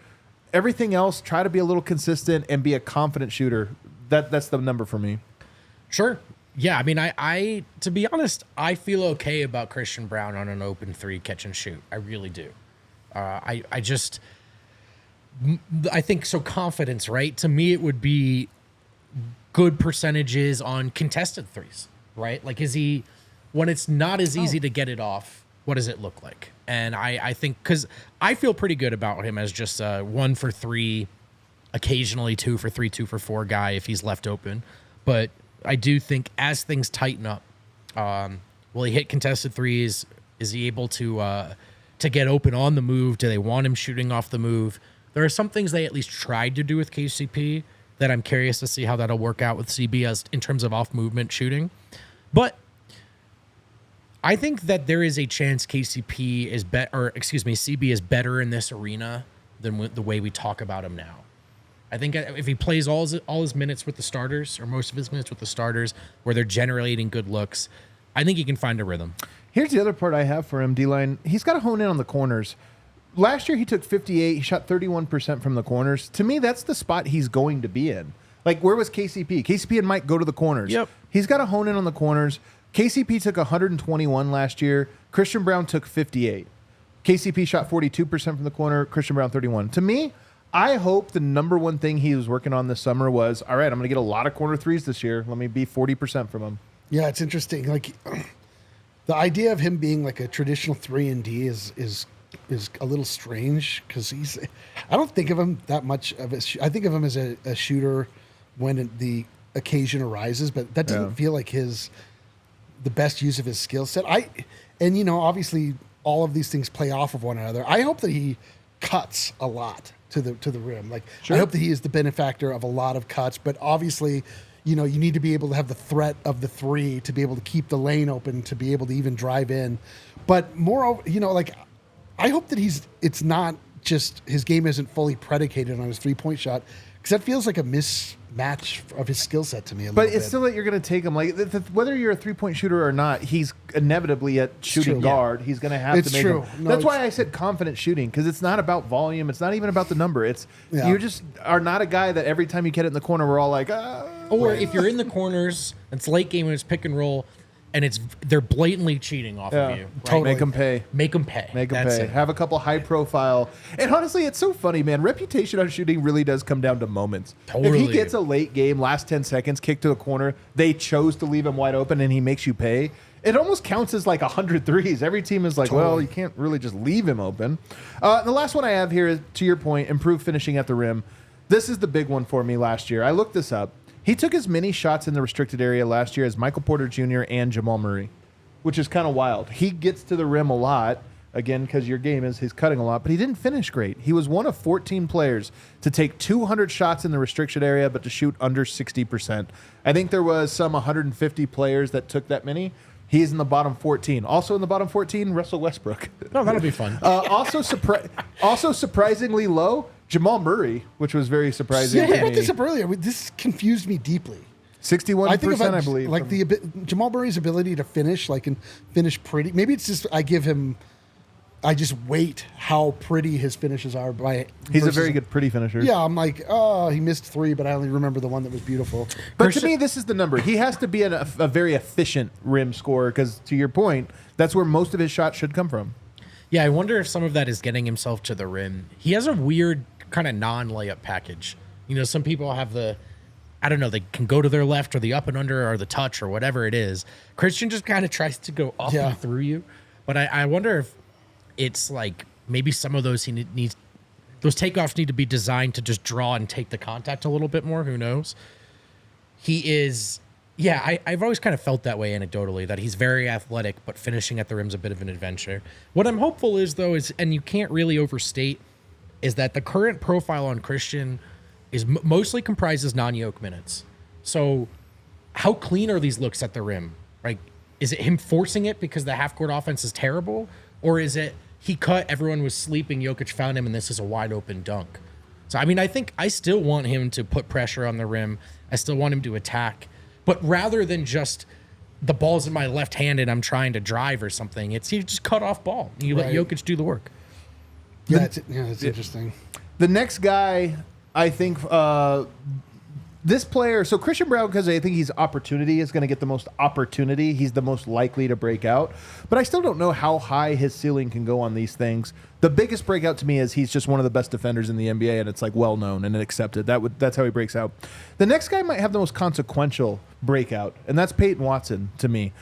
Everything else, try to be a little consistent and be a confident shooter. That's the number for me. Sure. Yeah, I mean, I to be honest, I feel okay about Christian Braun on an open 3 catch and shoot. I really do. I think so. Confidence, right? To me, it would be good percentages on contested threes, right? Like, is he, when it's not as easy to get it off, what does it look like? And I think, because I feel pretty good about him as just a 1 for 3, occasionally 2 for 3, 2 for 4 guy if he's left open. But I do think as things tighten up, will he hit contested threes? Is he able to get open on the move? Do they want him shooting off the move? There are some things they at least tried to do with KCP that I'm curious to see how that'll work out with CB as in terms of off movement shooting. But I think that there is a chance CB is better in this arena than the way we talk about him now. I think if he plays all his minutes with the starters, or most of his minutes with the starters, where they're generating good looks, I think he can find a rhythm. Here's the other part I have for him, D-line. He's got to hone in on the corners. Last year, he took 58. He shot 31% from the corners. To me, that's the spot he's going to be in. Like, where was KCP? KCP and Mike go to the corners. Yep. He's got to hone in on the corners. KCP took 121 last year. Christian Braun took 58. KCP shot 42% from the corner. Christian Braun 31. To me, I hope the number one thing he was working on this summer was, all right, I'm going to get a lot of corner threes this year. Let me be 40% from them. Yeah, it's interesting. Like, the idea of him being like a traditional 3-and-D is a little strange because I don't think of him that much of I think of him as a shooter when the occasion arises, but that doesn't feel like the best use of his skill set. Obviously all of these things play off of one another. I hope that he cuts a lot to the rim. Like, sure. I hope that he is the benefactor of a lot of cuts, but obviously, you need to be able to have the threat of the 3 to be able to keep the lane open, to be able to even drive in. But moreover, I hope that it's not just his game isn't fully predicated on his 3-point shot, because that feels like a mismatch of his skill set to me a little bit. But it's still that you're going to take him. Like, whether you're a 3-point shooter or not, he's inevitably at shooting guard. Yeah. He's going to have to make him. No, that's why I said confident shooting, because it's not about volume. It's not even about the number. You just are not a guy that every time you get it in the corner, we're all like, Or if you're in the corners, it's late game and it's pick and roll, and they're blatantly cheating off of you. Right? Totally. Make them pay. Make them pay. Make them pay. Have a couple high profile. And honestly, it's so funny, man. Reputation on shooting really does come down to moments. Totally. If he gets a late game, last 10 seconds, kick to a corner, they chose to leave him wide open and he makes you pay, it almost counts as like 100 threes. Every team is like, well, you can't really just leave him open. The last one I have here is, to your point, improved finishing at the rim. This is the big one for me last year. I looked this up. He took as many shots in the restricted area last year as Michael Porter Jr. and Jamal Murray, which is kind of wild. He gets to the rim a lot, again, because your game is he's cutting a lot, but he didn't finish great. He was one of 14 players to take 200 shots in the restricted area, but to shoot under 60%. I think there was some 150 players that took that many. He's in the bottom 14. Also in the bottom 14, Russell Westbrook. No, that'll be fun. Also surprisingly low, Jamal Murray, which was very surprising. Yeah, I brought this up earlier. This confused me deeply. 61%, I believe. Like Jamal Murray's ability to finish, and finish pretty. Maybe it's just I just weight how pretty his finishes are He's a very good pretty finisher. Yeah, I'm like, oh, he missed 3, but I only remember the one that was beautiful. But to me, this is the number. He has to be a very efficient rim scorer because, to your point, that's where most of his shots should come from. Yeah, I wonder if some of that is getting himself to the rim. He has a weird kind of non-layup package. Some people have the I don't know, they can go to their left or the up and under or the touch or whatever it is. Christian just kind of tries to go up and through you. But I wonder if it's like maybe some of those those takeoffs need to be designed to just draw and take the contact a little bit more. Who knows? He is, I've always kind of felt that way anecdotally, that he's very athletic, but finishing at the rim's a bit of an adventure. What I'm hopeful is, though, and you can't really overstate, is that the current profile on Christian is mostly comprises non-yoke minutes. So how clean are these looks at the rim? Like, is it him forcing it because the half-court offense is terrible? Or is it he cut, everyone was sleeping, Jokic found him, and this is a wide-open dunk? So, I mean, I think I still want him to put pressure on the rim. I still want him to attack. But rather than just the ball's in my left hand and I'm trying to drive or something, it's you just cut off ball. You let Jokic do the work. Yeah, it's interesting. The next guy, I think, this player, so Christian Braun, because I think he's opportunity, is going to get the most opportunity. He's the most likely to break out. But I still don't know how high his ceiling can go on these things. The biggest breakout to me is he's just one of the best defenders in the NBA, and it's like well known and accepted. That's how he breaks out. The next guy might have the most consequential breakout, and that's Peyton Watson to me.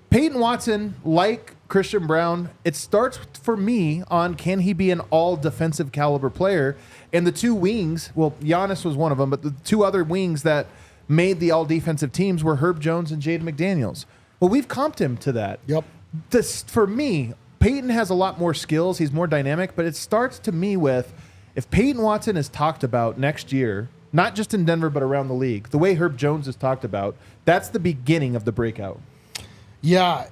Peyton Watson, like Christian Braun, it starts for me on can he be an all defensive caliber player? And the two wings, well, Giannis was one of them, but the two other wings that made the all defensive teams were Herb Jones and Jaden McDaniels. Well, we've comped him to that. Yep. This, for me, Peyton has a lot more skills. He's more dynamic, but it starts to me with if Peyton Watson is talked about next year, not just in Denver, but around the league, the way Herb Jones is talked about, that's the beginning of the breakout. Yeah.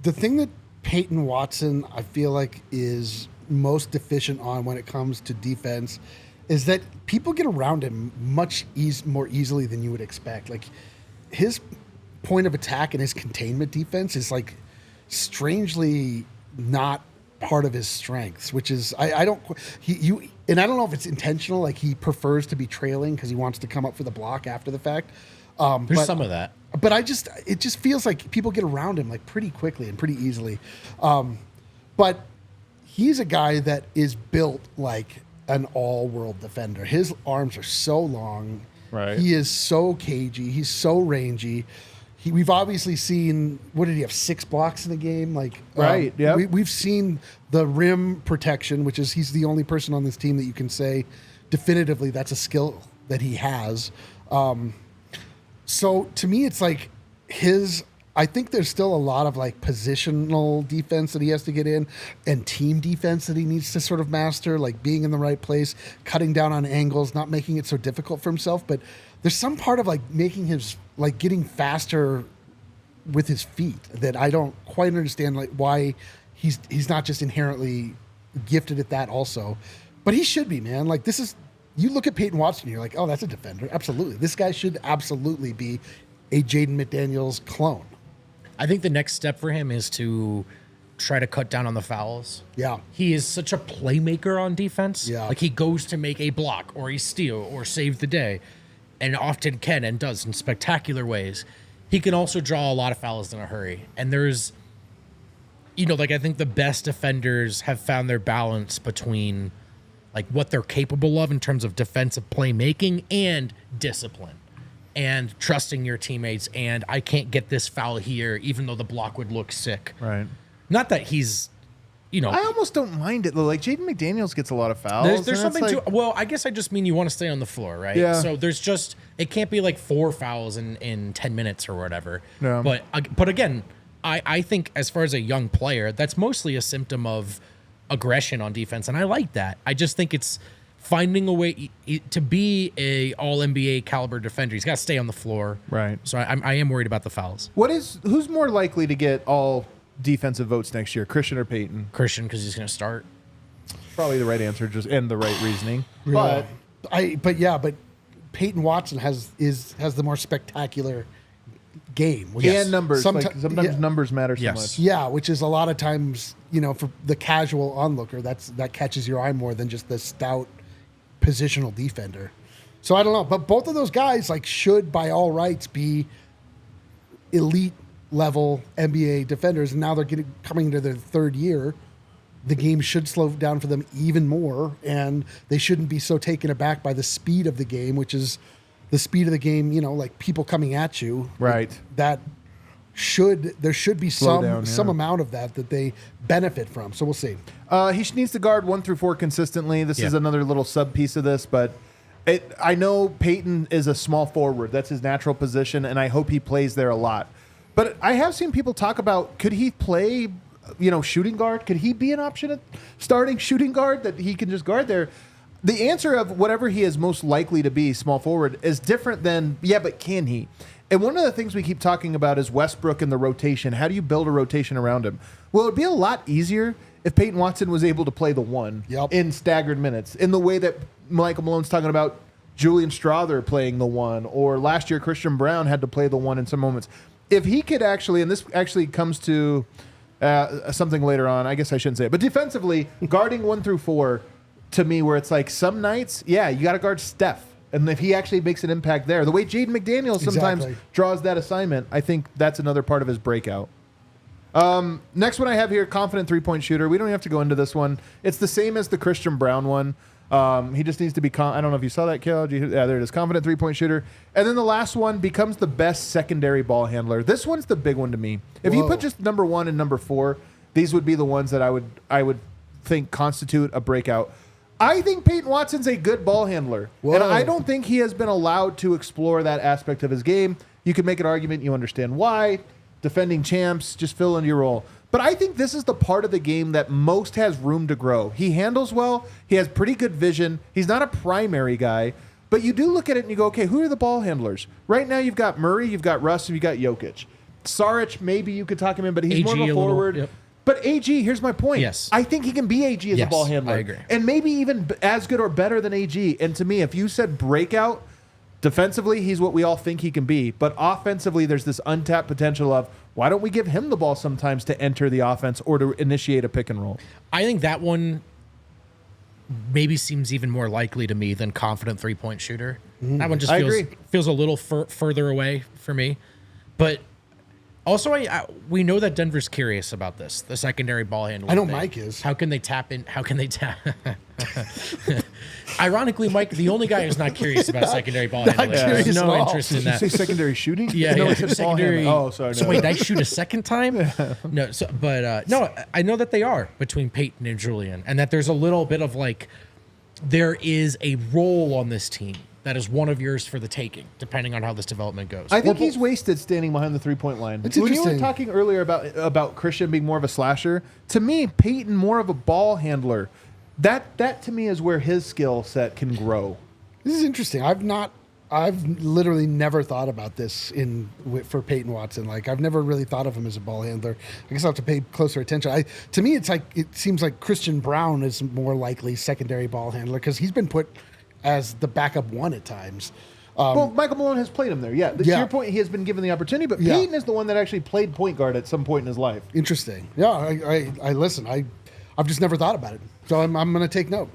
The thing that Peyton Watson, I feel like, is most deficient on when it comes to defense is that people get around him much more easily than you would expect. Like, his point of attack and his containment defense is like strangely not part of his strengths, which is I don't know if it's intentional. Like, he prefers to be trailing because he wants to come up for the block after the fact. There's some of that, but it just feels like people get around him like pretty quickly and pretty easily. But he's a guy that is built like an all-world defender. His arms are so long. Right. He is so cagey. He's so rangy. We've obviously seen, what did he have, 6 blocks in the game? Like, right, yeah. We've seen the rim protection, which is he's the only person on this team that you can say definitively that's a skill that he has. So to me, it's like I think there's still a lot of like positional defense that he has to get in and team defense that he needs to sort of master, like being in the right place, cutting down on angles, not making it so difficult for himself. But there's some part of like making his, like getting faster with his feet that I don't quite understand, like why he's not just inherently gifted at that also. But he should be, man. Like, this is, you look at Peyton Watson, you're like, oh, that's a defender. Absolutely. This guy should absolutely be a Jaden McDaniels clone. I think the next step for him is to try to cut down on the fouls. Yeah. He is such a playmaker on defense. Yeah. Like, he goes to make a block or a steal or save the day, and often can and does in spectacular ways. He can also draw a lot of fouls in a hurry. And there's, like, I think the best defenders have found their balance between like what they're capable of in terms of defensive playmaking and discipline and trusting your teammates. And I can't get this foul here, even though the block would look sick. Right. Not that he's, I almost don't mind it though. Like, Jaden McDaniels gets a lot of fouls. There's something to, well, I guess I just mean you want to stay on the floor, right? Yeah. So there's just, it can't be like 4 fouls in 10 minutes or whatever. Yeah. But again, I think as far as a young player, that's mostly a symptom of aggression on defense, and I like that. I just think it's finding a way to be a all NBA caliber defender. He's got to stay on the floor, Right. So I am worried about the fouls. Who's more likely to get all defensive votes next year, Christian or Peyton? Christian, because he's going to start. Probably the right answer, and the right reasoning. Yeah. But Peyton Watson has the more spectacular game. And numbers. Sometimes numbers matter so much. Yeah, which is a lot of times, for the casual onlooker, that catches your eye more than just the stout positional defender. So I don't know, but both of those guys should by all rights be elite level NBA defenders, and now they're coming into their 3rd year. The game should slow down for them even more, and they shouldn't be so taken aback by the speed of the game, which is the speed of the game, like people coming at you. Right. There should be Slow down, some amount of that they benefit from. So we'll see. He needs to guard 1 through 4 consistently. This is another little sub piece of this, but I know Peyton is a small forward. That's his natural position, and I hope he plays there a lot. But I have seen people talk about, could he play, shooting guard? Could he be an option at starting shooting guard that he can just guard there? The answer of whatever he is most likely to be, small forward, is different than, but can he? And one of the things we keep talking about is Westbrook and the rotation. How do you build a rotation around him? Well, it would be a lot easier if Peyton Watson was able to play the 1 in staggered minutes, in the way that Michael Malone's talking about Julian Strawther playing the 1, or last year Christian Braun had to play the 1 in some moments. If he could actually, and this actually comes to something later on, I guess I shouldn't say it, but defensively, guarding 1 through 4, to me, where it's like some nights, you got to guard Steph. And if he actually makes an impact there, the way Jaden McDaniels sometimes draws that assignment, I think that's another part of his breakout. Next one I have here, confident three-point shooter. We don't have to go into this one. It's the same as the Christian Braun one. He just needs to be, I don't know if you saw that, Kel. Yeah, there it is, confident three-point shooter. And then the last one, becomes the best secondary ball handler. This one's the big one to me. If you put just number 1 and number 4, these would be the ones that I would think constitute a breakout. I think Peyton Watson's a good ball handler. And I don't think he has been allowed to explore that aspect of his game. You could make an argument, you understand why. Defending champs, just fill in your role. But I think this is the part of the game that most has room to grow. He handles well. He has pretty good vision. He's not a primary guy. But you do look at it and you go, okay, who are the ball handlers? Right now you've got Murray, you've got Russ, and you've got Jokic. Saric, maybe you could talk him in, but he's more of a forward. But AG, here's my point. Yes. I think he can be AG as a ball handler. I agree. And maybe even as good or better than AG. And to me, if you said breakout, defensively, he's what we all think he can be. But offensively, there's this untapped potential of, why don't we give him the ball sometimes to enter the offense or to initiate a pick and roll? I think that one maybe seems even more likely to me than confident three-point shooter. That one just feels a little further away for me. But also, we know that Denver's curious about this, the secondary ball handling. I know thing. Mike is. How can they tap in? How can they tap? Ironically, Mike, the only guy who's not curious about secondary ball handling. There's no interest in that. Did you say secondary shooting? Yeah, no, yeah. it said ball Secondary. handling. Oh, sorry. So no. wait, did I shoot a second time? No, no, I know that they are between Peyton and Julian, and that there's a little bit of like, there is a role on this team that is one of yours for the taking, depending on how this development goes. I think he's wasted standing behind the three-point line. It's when you were interesting. talking earlier about Christian being more of a slasher, to me, Peyton more of a ball handler. That to me is where his skill set can grow. This is interesting. I've literally never thought about this for Peyton Watson. Like, I've never really thought of him as a ball handler. I guess I'll have to pay closer attention. To me, it seems like Christian Braun is more likely secondary ball handler because he's been put as the backup 1 at times. Well, Michael Malone has played him there. Yeah, to your point, he has been given the opportunity, but Peyton is the one that actually played point guard at some point in his life. Interesting. Yeah, I listen. I've just never thought about it, so I'm going to take note.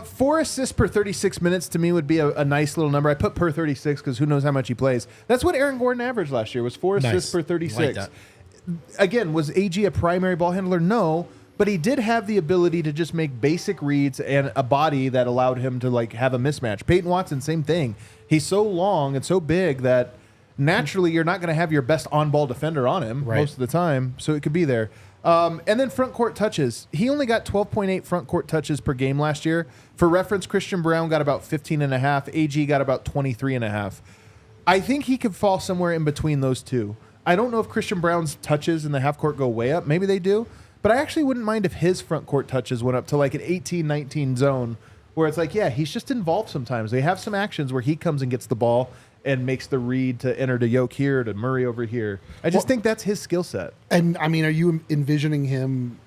4 assists per 36 minutes to me would be a nice little number. I put per 36 because who knows how much he plays. That's what Aaron Gordon averaged last year, was 4 assists per 36. Like that. Again, was AG a primary ball handler? No. But he did have the ability to just make basic reads and a body that allowed him to like have a mismatch. Peyton Watson, same thing. He's so long and so big that naturally you're not going to have your best on-ball defender on him most of the time, so it could be there. And then front court touches. He only got 12.8 front court touches per game last year. For reference, Christian Braun got about 15.5. AG got about 23.5. I think he could fall somewhere in between those two. I don't know if Christian Braun's touches in the half court go way up. Maybe they do. But I actually wouldn't mind if his front court touches went up to like an 18-19 zone where it's like, yeah, he's just involved sometimes. They have some actions where he comes and gets the ball and makes the read to enter to Yoke here, to Murray over here. I just think that's his skill set. And, I mean, are you envisioning him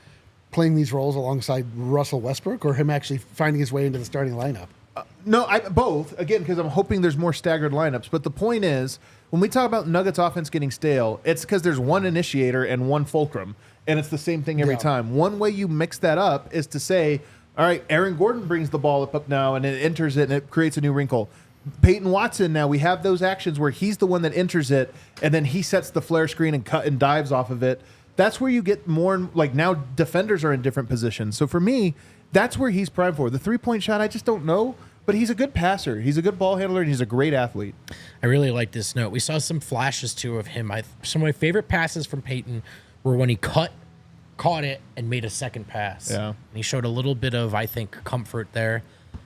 playing these roles alongside Russell Westbrook or him actually finding his way into the starting lineup? No, both. Again, because I'm hoping there's more staggered lineups. But the point is, when we talk about Nuggets offense getting stale, it's because there's one initiator and one fulcrum. And it's the same thing every time. One way you mix that up is to say, all right, Aaron Gordon brings the ball up now and it enters it and it creates a new wrinkle. Peyton Watson, now we have those actions where he's the one that enters it and then he sets the flare screen and cut and dives off of it. That's where you get more, like now defenders are in different positions. So for me, that's where he's primed for. The three-point shot, I just don't know. but he's a good passer. He's a good ball handler, and he's a great athlete. I really like this note. We saw some flashes, too, of him. Some of my favorite passes from Peyton were when he caught it, and made a second pass. Yeah. And he showed a little bit of, I think, comfort there.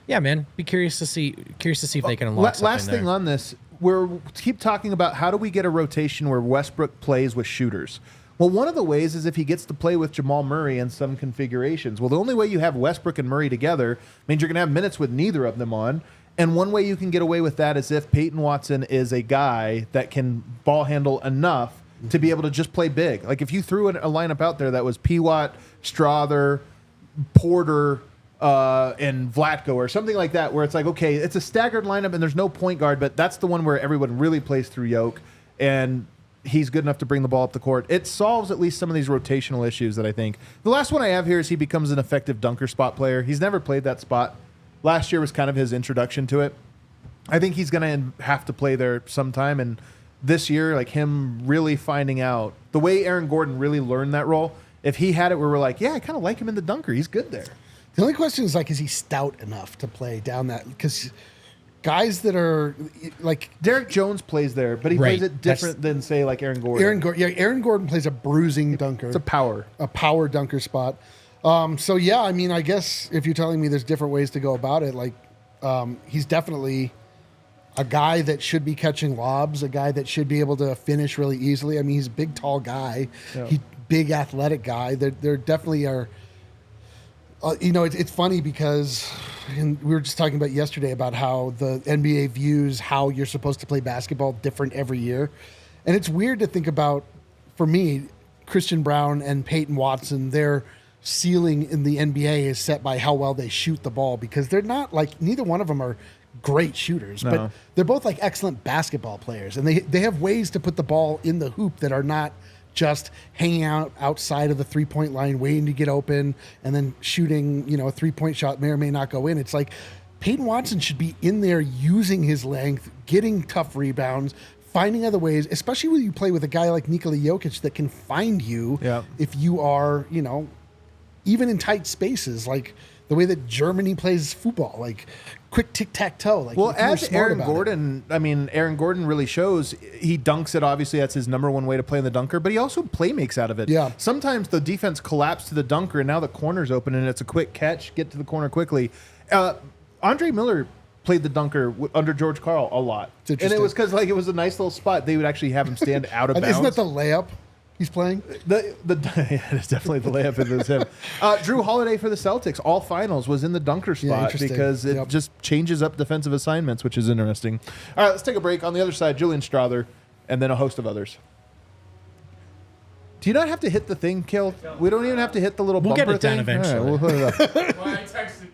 Yeah, man. Be curious to see if they can unlock something Last thing there. on this, keep talking about how do we get a rotation where Westbrook plays with shooters. Well, one of the ways is if he gets to play with Jamal Murray in some configurations. Well, the only way you have Westbrook and Murray together means you're going to have minutes with neither of them on. And one way you can get away with that is if Peyton Watson is a guy that can ball handle enough to be able to just play big. Like if you threw a lineup out there that was Peyton, Strawther, Porter, and Vlatko or something like that, where it's like, okay, it's a staggered lineup and there's no point guard, but that's the one where everyone really plays through Yoke. And he's good enough to bring the ball up the court. It solves at least some of these rotational issues that I think. The last one I have here is he becomes an effective dunker spot player. He's never played that spot. Last year was kind of his introduction to it. I think he's going to have to play there sometime. And this year, like him really finding out the way Aaron Gordon really learned that role, if he had it where we're like, yeah, I kind of like him in the dunker. He's good there. The only question is like, is he stout enough to play down that? Because guys that are like Derek Jones plays there, but he Right. plays it different than say like Aaron Gordon. Aaron Gordon plays a bruising dunker. It's a power Dunker spot. So yeah, I mean, I guess if you're telling me there's different ways to go about it, like he's definitely a guy that should be catching lobs, a guy that should be able to finish really easily. I mean, he's a big, tall guy, big athletic guy. There definitely are. It's funny because we were just talking about yesterday about how the NBA views how you're supposed to play basketball different every year. And it's weird to think about, for me, Christian Braun and Peyton Watson, their ceiling in the NBA is set by how well they shoot the ball, because they're not like, neither one of them are great shooters, but they're both like excellent basketball players. And they have ways to put the ball in the hoop that are not just hanging out outside of the 3-point line, waiting to get open, and then shooting, a 3-point shot may or may not go in. It's like Peyton Watson should be in there using his length, getting tough rebounds, finding other ways, especially when you play with a guy like Nikola Jokic that can find you if you are, even in tight spaces, like the way that Germany plays football, like quick tic-tac-toe. Like, well, as Aaron Gordon, Aaron Gordon really shows he dunks it. Obviously, that's his number one way to play in the dunker, but he also play makes out of it. Yeah. Sometimes the defense collapsed to the dunker, and now the corner's open, and it's a quick catch, get to the corner quickly. Andre Miller played the dunker under George Karl a lot. And it was because it was a nice little spot. They would actually have him stand out of bounds. Isn't that the layup he's playing? It's definitely the layup. It was him. Drew Holiday for the Celtics, all finals, was in the dunker spot because it just changes up defensive assignments, which is interesting. All right, let's take a break. On the other side, Julian Strawther, and then a host of others. Do you not have to hit the thing, Kill? We don't even have to hit the little bumper thing? We'll get it done eventually. All right, we'll hook it up. Well, I texted you.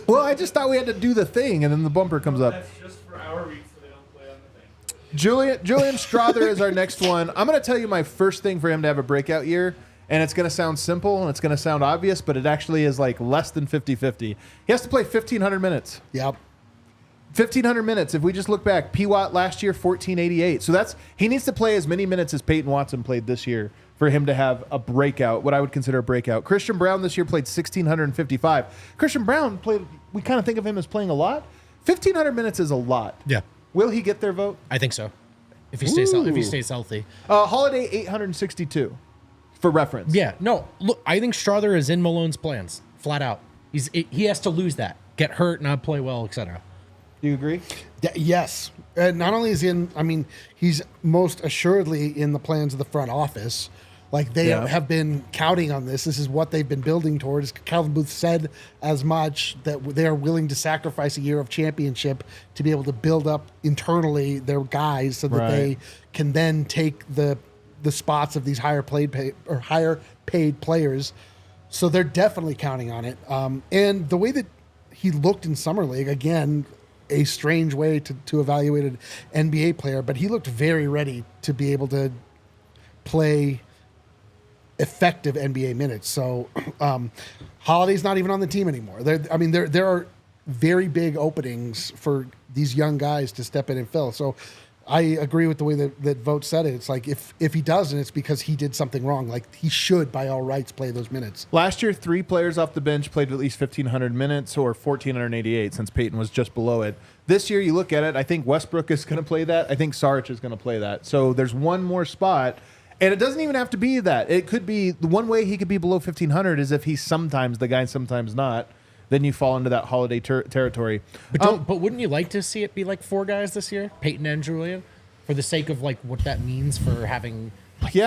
Well, I just thought we had to do the thing, and then the bumper comes up. That's just for our week, so they don't play on the thing. Julian Strawther is our next one. I'm going to tell you my first thing for him to have a breakout year, and it's going to sound simple, and it's going to sound obvious, but it actually is like less than 50-50. He has to play 1,500 minutes. Yep. 1,500 minutes. If we just look back, P. Watt last year, 1,488. So he needs to play as many minutes as Peyton Watson played this year for him to have a breakout, what I would consider a breakout. Christian Braun this year played 1,655. Christian Braun played, we kind of think of him as playing a lot. 1,500 minutes is a lot. Yeah. Will he get their vote? I think so. If he stays healthy. Holiday 862 for reference. Yeah. No, look, I think Strawther is in Malone's plans, flat out. He has to lose that, get hurt, not play well, etc. Do you agree? Yes. Not only is he's most assuredly in the plans of the front office. Like they have been counting on this. This is what they've been building towards. Calvin Booth said as much that they are willing to sacrifice a year of championship to be able to build up internally their guys so that they can then take the spots of these higher paid players. So they're definitely counting on it. And the way that he looked in Summer League, again, a strange way to evaluate an NBA player, but he looked very ready to be able to play effective NBA minutes. So Holiday's not even on the team anymore. There are very big openings for these young guys to step in and fill. So I agree with the way that Vogt said it. It's like if he doesn't, it's because he did something wrong. Like he should, by all rights, play those minutes. Last year, 3 players off the bench played at least 1,500 minutes or 1,488 since Peyton was just below it. This year, you look at it, I think Westbrook is going to play that. I think Saric is going to play that. So there's one more spot. And it doesn't even have to be that. It could be the one way he could be below 1,500 is if he's sometimes the guy, sometimes not. Then you fall into that holiday territory. But wouldn't you like to see it be like 4 guys this year, Peyton and Julian, for the sake of like what that means for having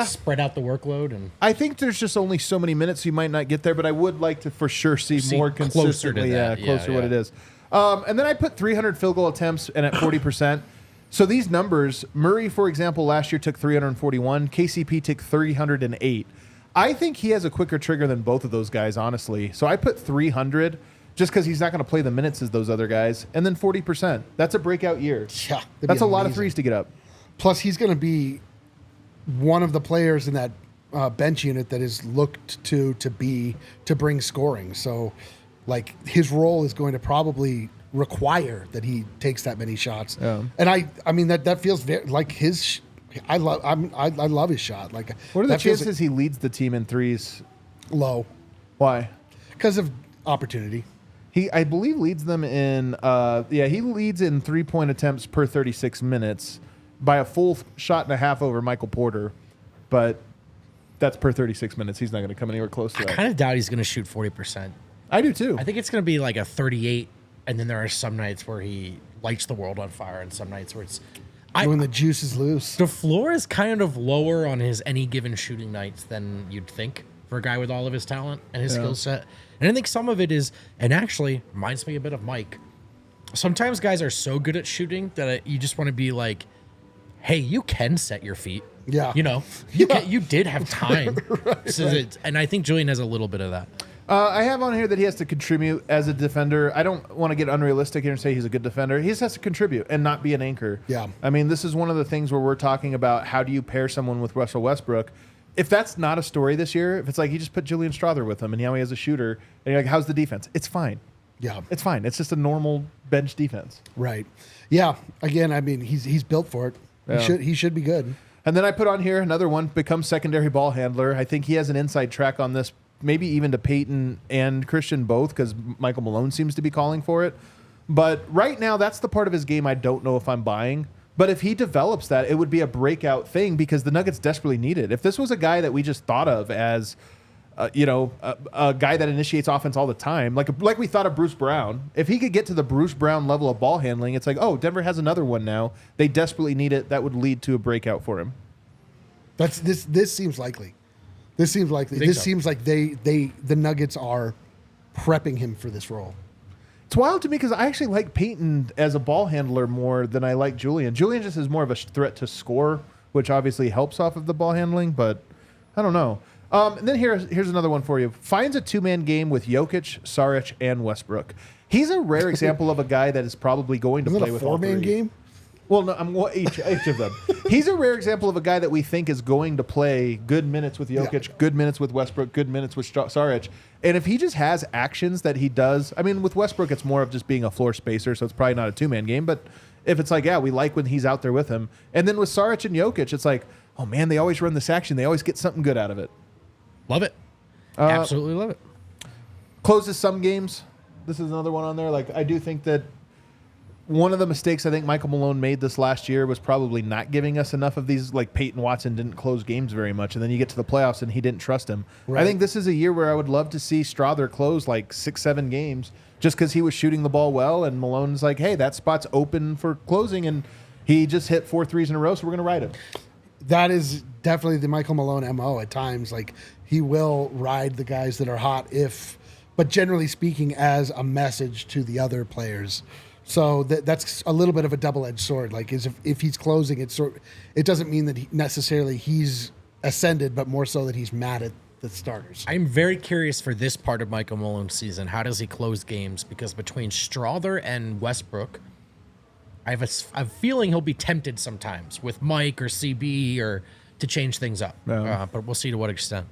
spread out the workload? And I think there's just only so many minutes you might not get there, but I would like to for sure see more consistently, closer to what it is. And then I put 300 field goal attempts and at 40%. So these numbers, Murray, for example, last year took 341. KCP took 308. I think he has a quicker trigger than both of those guys, honestly. So I put 300 just because he's not going to play the minutes as those other guys. And then 40%. That's a breakout year. Yeah. That's a lot of threes to get up. Plus, he's going to be one of the players in that bench unit that is looked to bring scoring. So, like, his role is going to probably require that he takes that many shots. Yeah. And I mean that feels very like his. I love his shot. Like, what are the chances he leads the team in threes? Low. Why? Because of opportunity. He, I believe, leads them in. He leads in 3-point attempts per 36 minutes by a full shot and a half over Michael Porter, but that's per 36 minutes. He's not going to come anywhere close to that. I kind of doubt he's going to shoot 40%. I do too. I think it's going to be like a 38, and then there are some nights where he lights the world on fire, and some nights where it's when the juice is loose. The floor is kind of lower on his any given shooting nights than you'd think for a guy with all of his talent and his skill set. And I think some of it is, and actually reminds me a bit of Mike. Sometimes guys are so good at shooting that you just want to be like, hey, you can set your feet. Yeah. You know, you did have time. Right. And I think Julian has a little bit of that. I have on here that he has to contribute as a defender. I don't want to get unrealistic here and say he's a good defender. He just has to contribute and not be an anchor. Yeah. I mean, this is one of the things where we're talking about how do you pair someone with Russell Westbrook. If that's not a story this year, if it's like you just put Julian Strawther with him and now he has a shooter, and you're like, how's the defense? It's fine. Yeah. It's fine. It's just a normal bench defense. Right. Yeah. Again, I mean, he's built for it. Yeah. He should be good. And then I put on here another one, become secondary ball handler. I think he has an inside track on this, maybe even to Peyton and Christian both, because Michael Malone seems to be calling for it. But right now, that's the part of his game I don't know if I'm buying. But if he develops that, it would be a breakout thing because the Nuggets desperately need it. If this was a guy that we just thought of as, a guy that initiates offense all the time, like we thought of Bruce Brown, if he could get to the Bruce Brown level of ball handling, it's like, oh, Denver has another one now. They desperately need it. That would lead to a breakout for him. This seems likely. This seems likely. This seems like the Nuggets are prepping him for this role. It's wild to me because I actually like Peyton as a ball handler more than I like Julian. Julian just is more of a threat to score, which obviously helps off of the ball handling, but I don't know. And then here's another one for you. Finds a 2-man game with Jokic, Saric, and Westbrook. He's a rare example of a guy that is probably going to play with all 4-man game? Well, no, each of them. He's a rare example of a guy that we think is going to play good minutes with Jokic, good minutes with Westbrook, good minutes with Saric. And if he just has actions that he does, I mean, with Westbrook, it's more of just being a floor spacer, so it's probably not a 2-man game. But if it's like, yeah, we like when he's out there with him. And then with Saric and Jokic, it's like, oh, man, they always run this action. They always get something good out of it. Love it. Absolutely love it. Closes some games. This is another one on there. Like, I do think that one of the mistakes I think Michael Malone made this last year was probably not giving us enough of these. Like Peyton Watson didn't close games very much, and then you get to the playoffs and he didn't trust him. Right. I think this is a year where I would love to see Strawther close like 6-7 games just because he was shooting the ball well, and Malone's like, hey, that spot's open for closing, and he just hit 4 threes in a row, so we're going to ride him. That is definitely the Michael Malone MO at times. Like, he will ride the guys that are hot but generally speaking, as a message to the other players. So that's a little bit of a double-edged sword. Like, if he's closing, it doesn't mean that necessarily he's ascended, but more so that he's mad at the starters. I'm very curious for this part of Michael Malone's season. How does he close games? Because between Strawther and Westbrook, I have a feeling he'll be tempted sometimes with Mike or CB or to change things up. Yeah. But we'll see to what extent.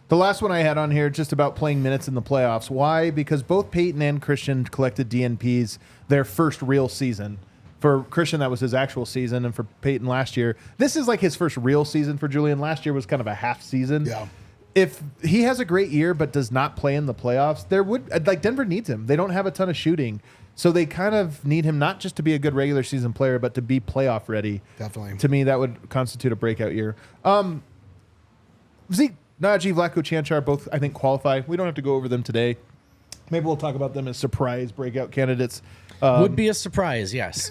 The last one I had on here, just about playing minutes in the playoffs. Why? Because both Peyton and Christian collected DNPs their first real season. For Christian, that was his actual season, and for Peyton last year, this is like his first real season for Julian. Last year was kind of a half season. Yeah. If he has a great year but does not play in the playoffs, Denver needs him. They don't have a ton of shooting, so they kind of need him not just to be a good regular season player, but to be playoff ready. Definitely. To me, that would constitute a breakout year. Zeke Nnaji, Vlatko Cancar both, I think, qualify. We don't have to go over them today. Maybe we'll talk about them as surprise breakout candidates. Would be a surprise, yes.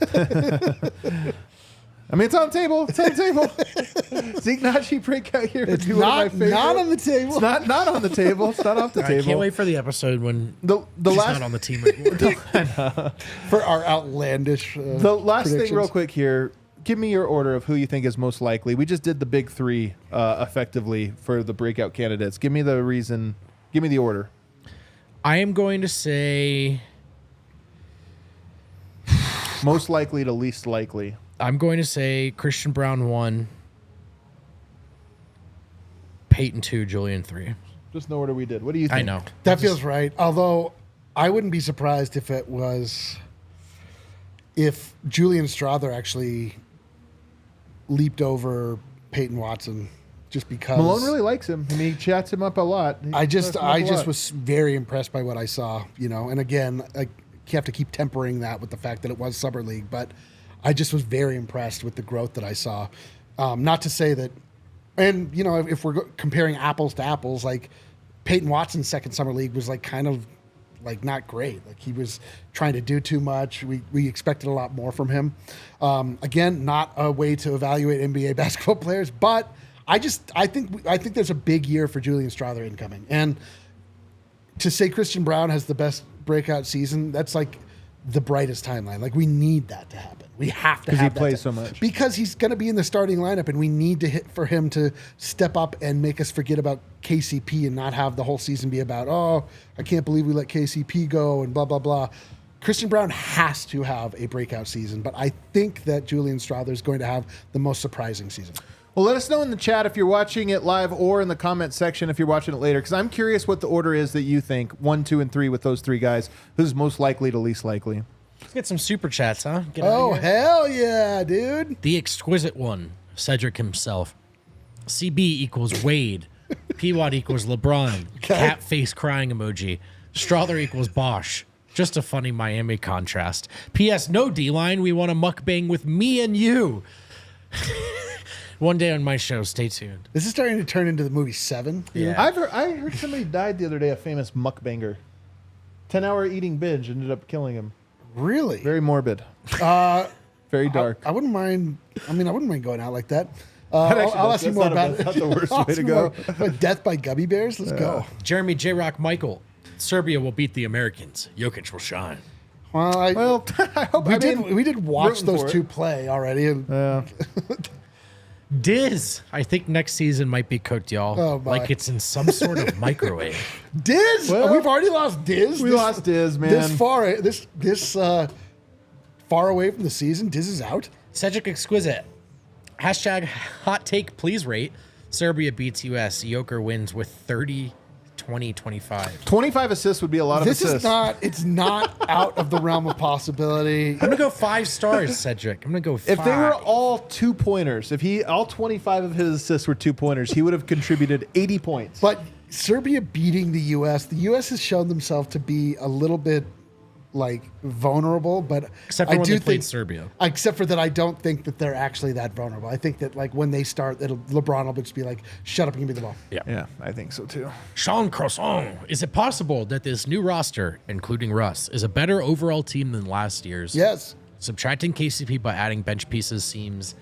I mean, it's on the table. It's on the table. Zeke Nnaji breakout here. It's would be one of my not favorite. on the table. It's not on the table. It's not off the I table. can't wait for the episode when The he's last not on the team anymore. For our outlandish the last thing, predictions. real quick here. Give me your order of who you think is most likely. We just did the big three effectively for the breakout candidates. Give me the reason. Give me the order. I am going to say Most likely to least likely. I'm going to say Christian Braun 1, Peyton 2, Julian 3. Just know order we did. What do you think? I know. That feels right. Although I wouldn't be surprised if Julian Strawther actually leaped over Peyton Watson just because Malone really likes him. I mean, he chats him up a lot. I just was very impressed by what I saw, and again, you have to keep tempering that with the fact that it was Summer League, but I just was very impressed with the growth that I saw. Not to say that, and if we're comparing apples to apples, like Peyton Watson's second Summer League was kind of not great. Like he was trying to do too much. We expected a lot more from him. Again, not a way to evaluate NBA basketball players, but I think there's a big year for Julian Strawther incoming. And to say Christian Braun has the best breakout season, that's the brightest timeline. We need that to happen. We have to have that. Because he plays so much. Because he's going to be in the starting lineup, and we need for him to step up and make us forget about KCP and not have the whole season be about, oh, I can't believe we let KCP go and blah, blah, blah. Christian Braun has to have a breakout season, but I think that Julian Strawther is going to have the most surprising season. Well, let us know in the chat if you're watching it live or in the comment section if you're watching it later, because I'm curious what the order is that you think, 1, 2, and 3 with those three guys. Who's most likely to least likely? Let's get some super chats, huh? Get out Oh, of here. hell yeah, dude. The exquisite one, Cedric himself. CB equals Wade. P-Watt equals LeBron. Cat face crying emoji. Strawther equals Bosch. Just a funny Miami contrast. P.S. No D-line. We want a mukbang with me and you. One day on my show. Stay tuned. This is starting to turn into the movie Seven. Yeah. I heard somebody died the other day, a famous mukbanger. 10-hour eating binge ended up killing him. Really? Very morbid. Very dark. I wouldn't mind. I wouldn't mind going out like that. Actually, I'll ask you that's more not about that's not the worst I'll way ask to you go. more about Death by Gummy Bears. Let's go. Jeremy J. Rock Michael. Serbia will beat the Americans. Jokic will shine. Well, I hope we did watch rooting those for it. two play already. And Diz, I think next season might be cooked, y'all. Oh, my. Like it's in some sort of microwave. Diz, Well, we've already lost Diz. We lost Diz, man. This far away from the season. Diz is out. Cedric Exquisite. Hashtag hot take, please rate. Serbia beats US. Joker wins with 30, 20, 25. 25 assists would be a lot of This assists. it's not out of the realm of possibility. I'm going to go 5 stars, Cedric. I'm going to go 5. If they were all 2-pointers, all 25 of his assists were 2-pointers, he would have contributed 80 points. But Serbia beating the U.S., the U.S. has shown themselves to be a little bit vulnerable, but Except for I when do they played think Serbia. Except for that, I don't think that they're actually that vulnerable. I think that when they start, LeBron will just be like, "Shut up and give me the ball." Yeah, I think so too. Sean Croissant. Is it possible that this new roster, including Russ, is a better overall team than last year's? Yes. Subtracting KCP by adding bench pieces seems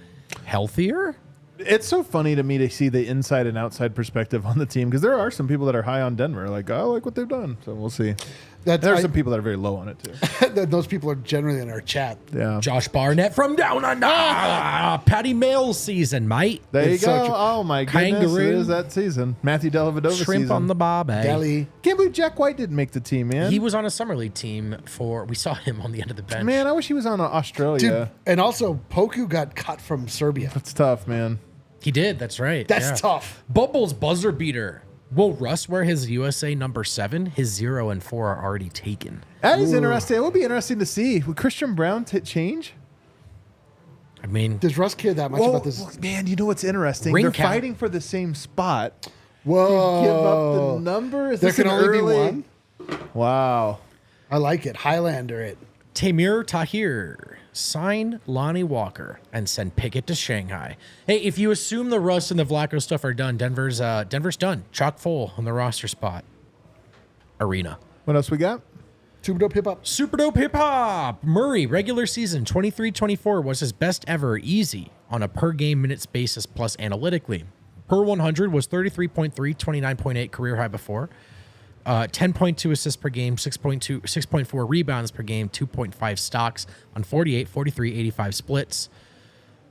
healthier? It's so funny to me to see the inside and outside perspective on the team, because there are some people that are high on Denver. Like, I like what they've done. So we'll see. There's some people that are very low on it too. Those people are generally in our chat. Yeah. Josh Barnett from Down Under. Patty Mills season, mate. There you It's go. such a- Oh my goodness, Kangaroo. it is that season. Matthew Dellavedova Shrimp season. on the bob, eh? Deli. Can't believe Jack White didn't make the team, man. He was on a summer league team we saw him on the end of the bench. Man, I wish he was on Australia. Dude, and also Poku got cut from Serbia. That's tough, man. He did, that's right. That's yeah. tough. Bubbles buzzer beater. Will Russ wear his USA number 7? His 0 and 4 are already taken. That is interesting. It will be interesting to see. Would Christian Braun change? mean, Does Russ care that much about this? Man, you know what's interesting? Ring They're count. fighting for the same spot. Whoa. Give up the number? Is There this can an only be early- one? Wow. I like it. Highlander it. Tamir Tahir, sign Lonnie Walker and send Pickett to Shanghai. Hey, if you assume the Russ and the Vlaco stuff are done, Denver's done. Chock full on the roster spot. Arena. What else we got? Super dope hip hop. Super dope hip hop. Murray, regular season 23-24 was his best ever, easy on a per game minutes basis plus analytically. Per 100 was 33.3, 29.8 career high before. 10.2 assists per game, 6.4 rebounds per game, 2.5 stocks on 48, 43, 85 splits.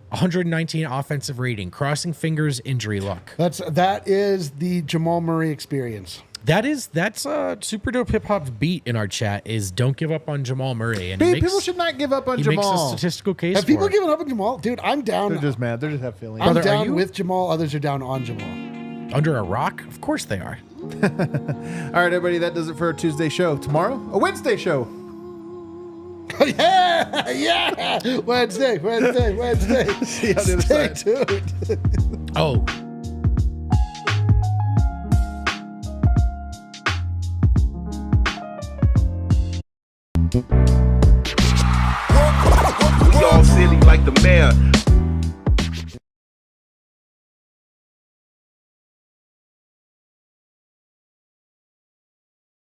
119 offensive rating, crossing fingers, injury luck. That is the Jamal Murray experience. That's super dope hip hop's beat in our chat is don't give up on Jamal Murray. And People should not give up on he makes a Jamal. statistical case. Have for people it. given up on Jamal? Dude, I'm down. They're just mad. They just have feelings. I'm Brother, are down you- with Jamal. Others are down on Jamal. Under a rock? Of course they are. All right, everybody, that does it for our Tuesday show. Tomorrow, a Wednesday show. yeah. Wednesday. See you on the other Stay side. tuned. Oh. We all silly like the mayor.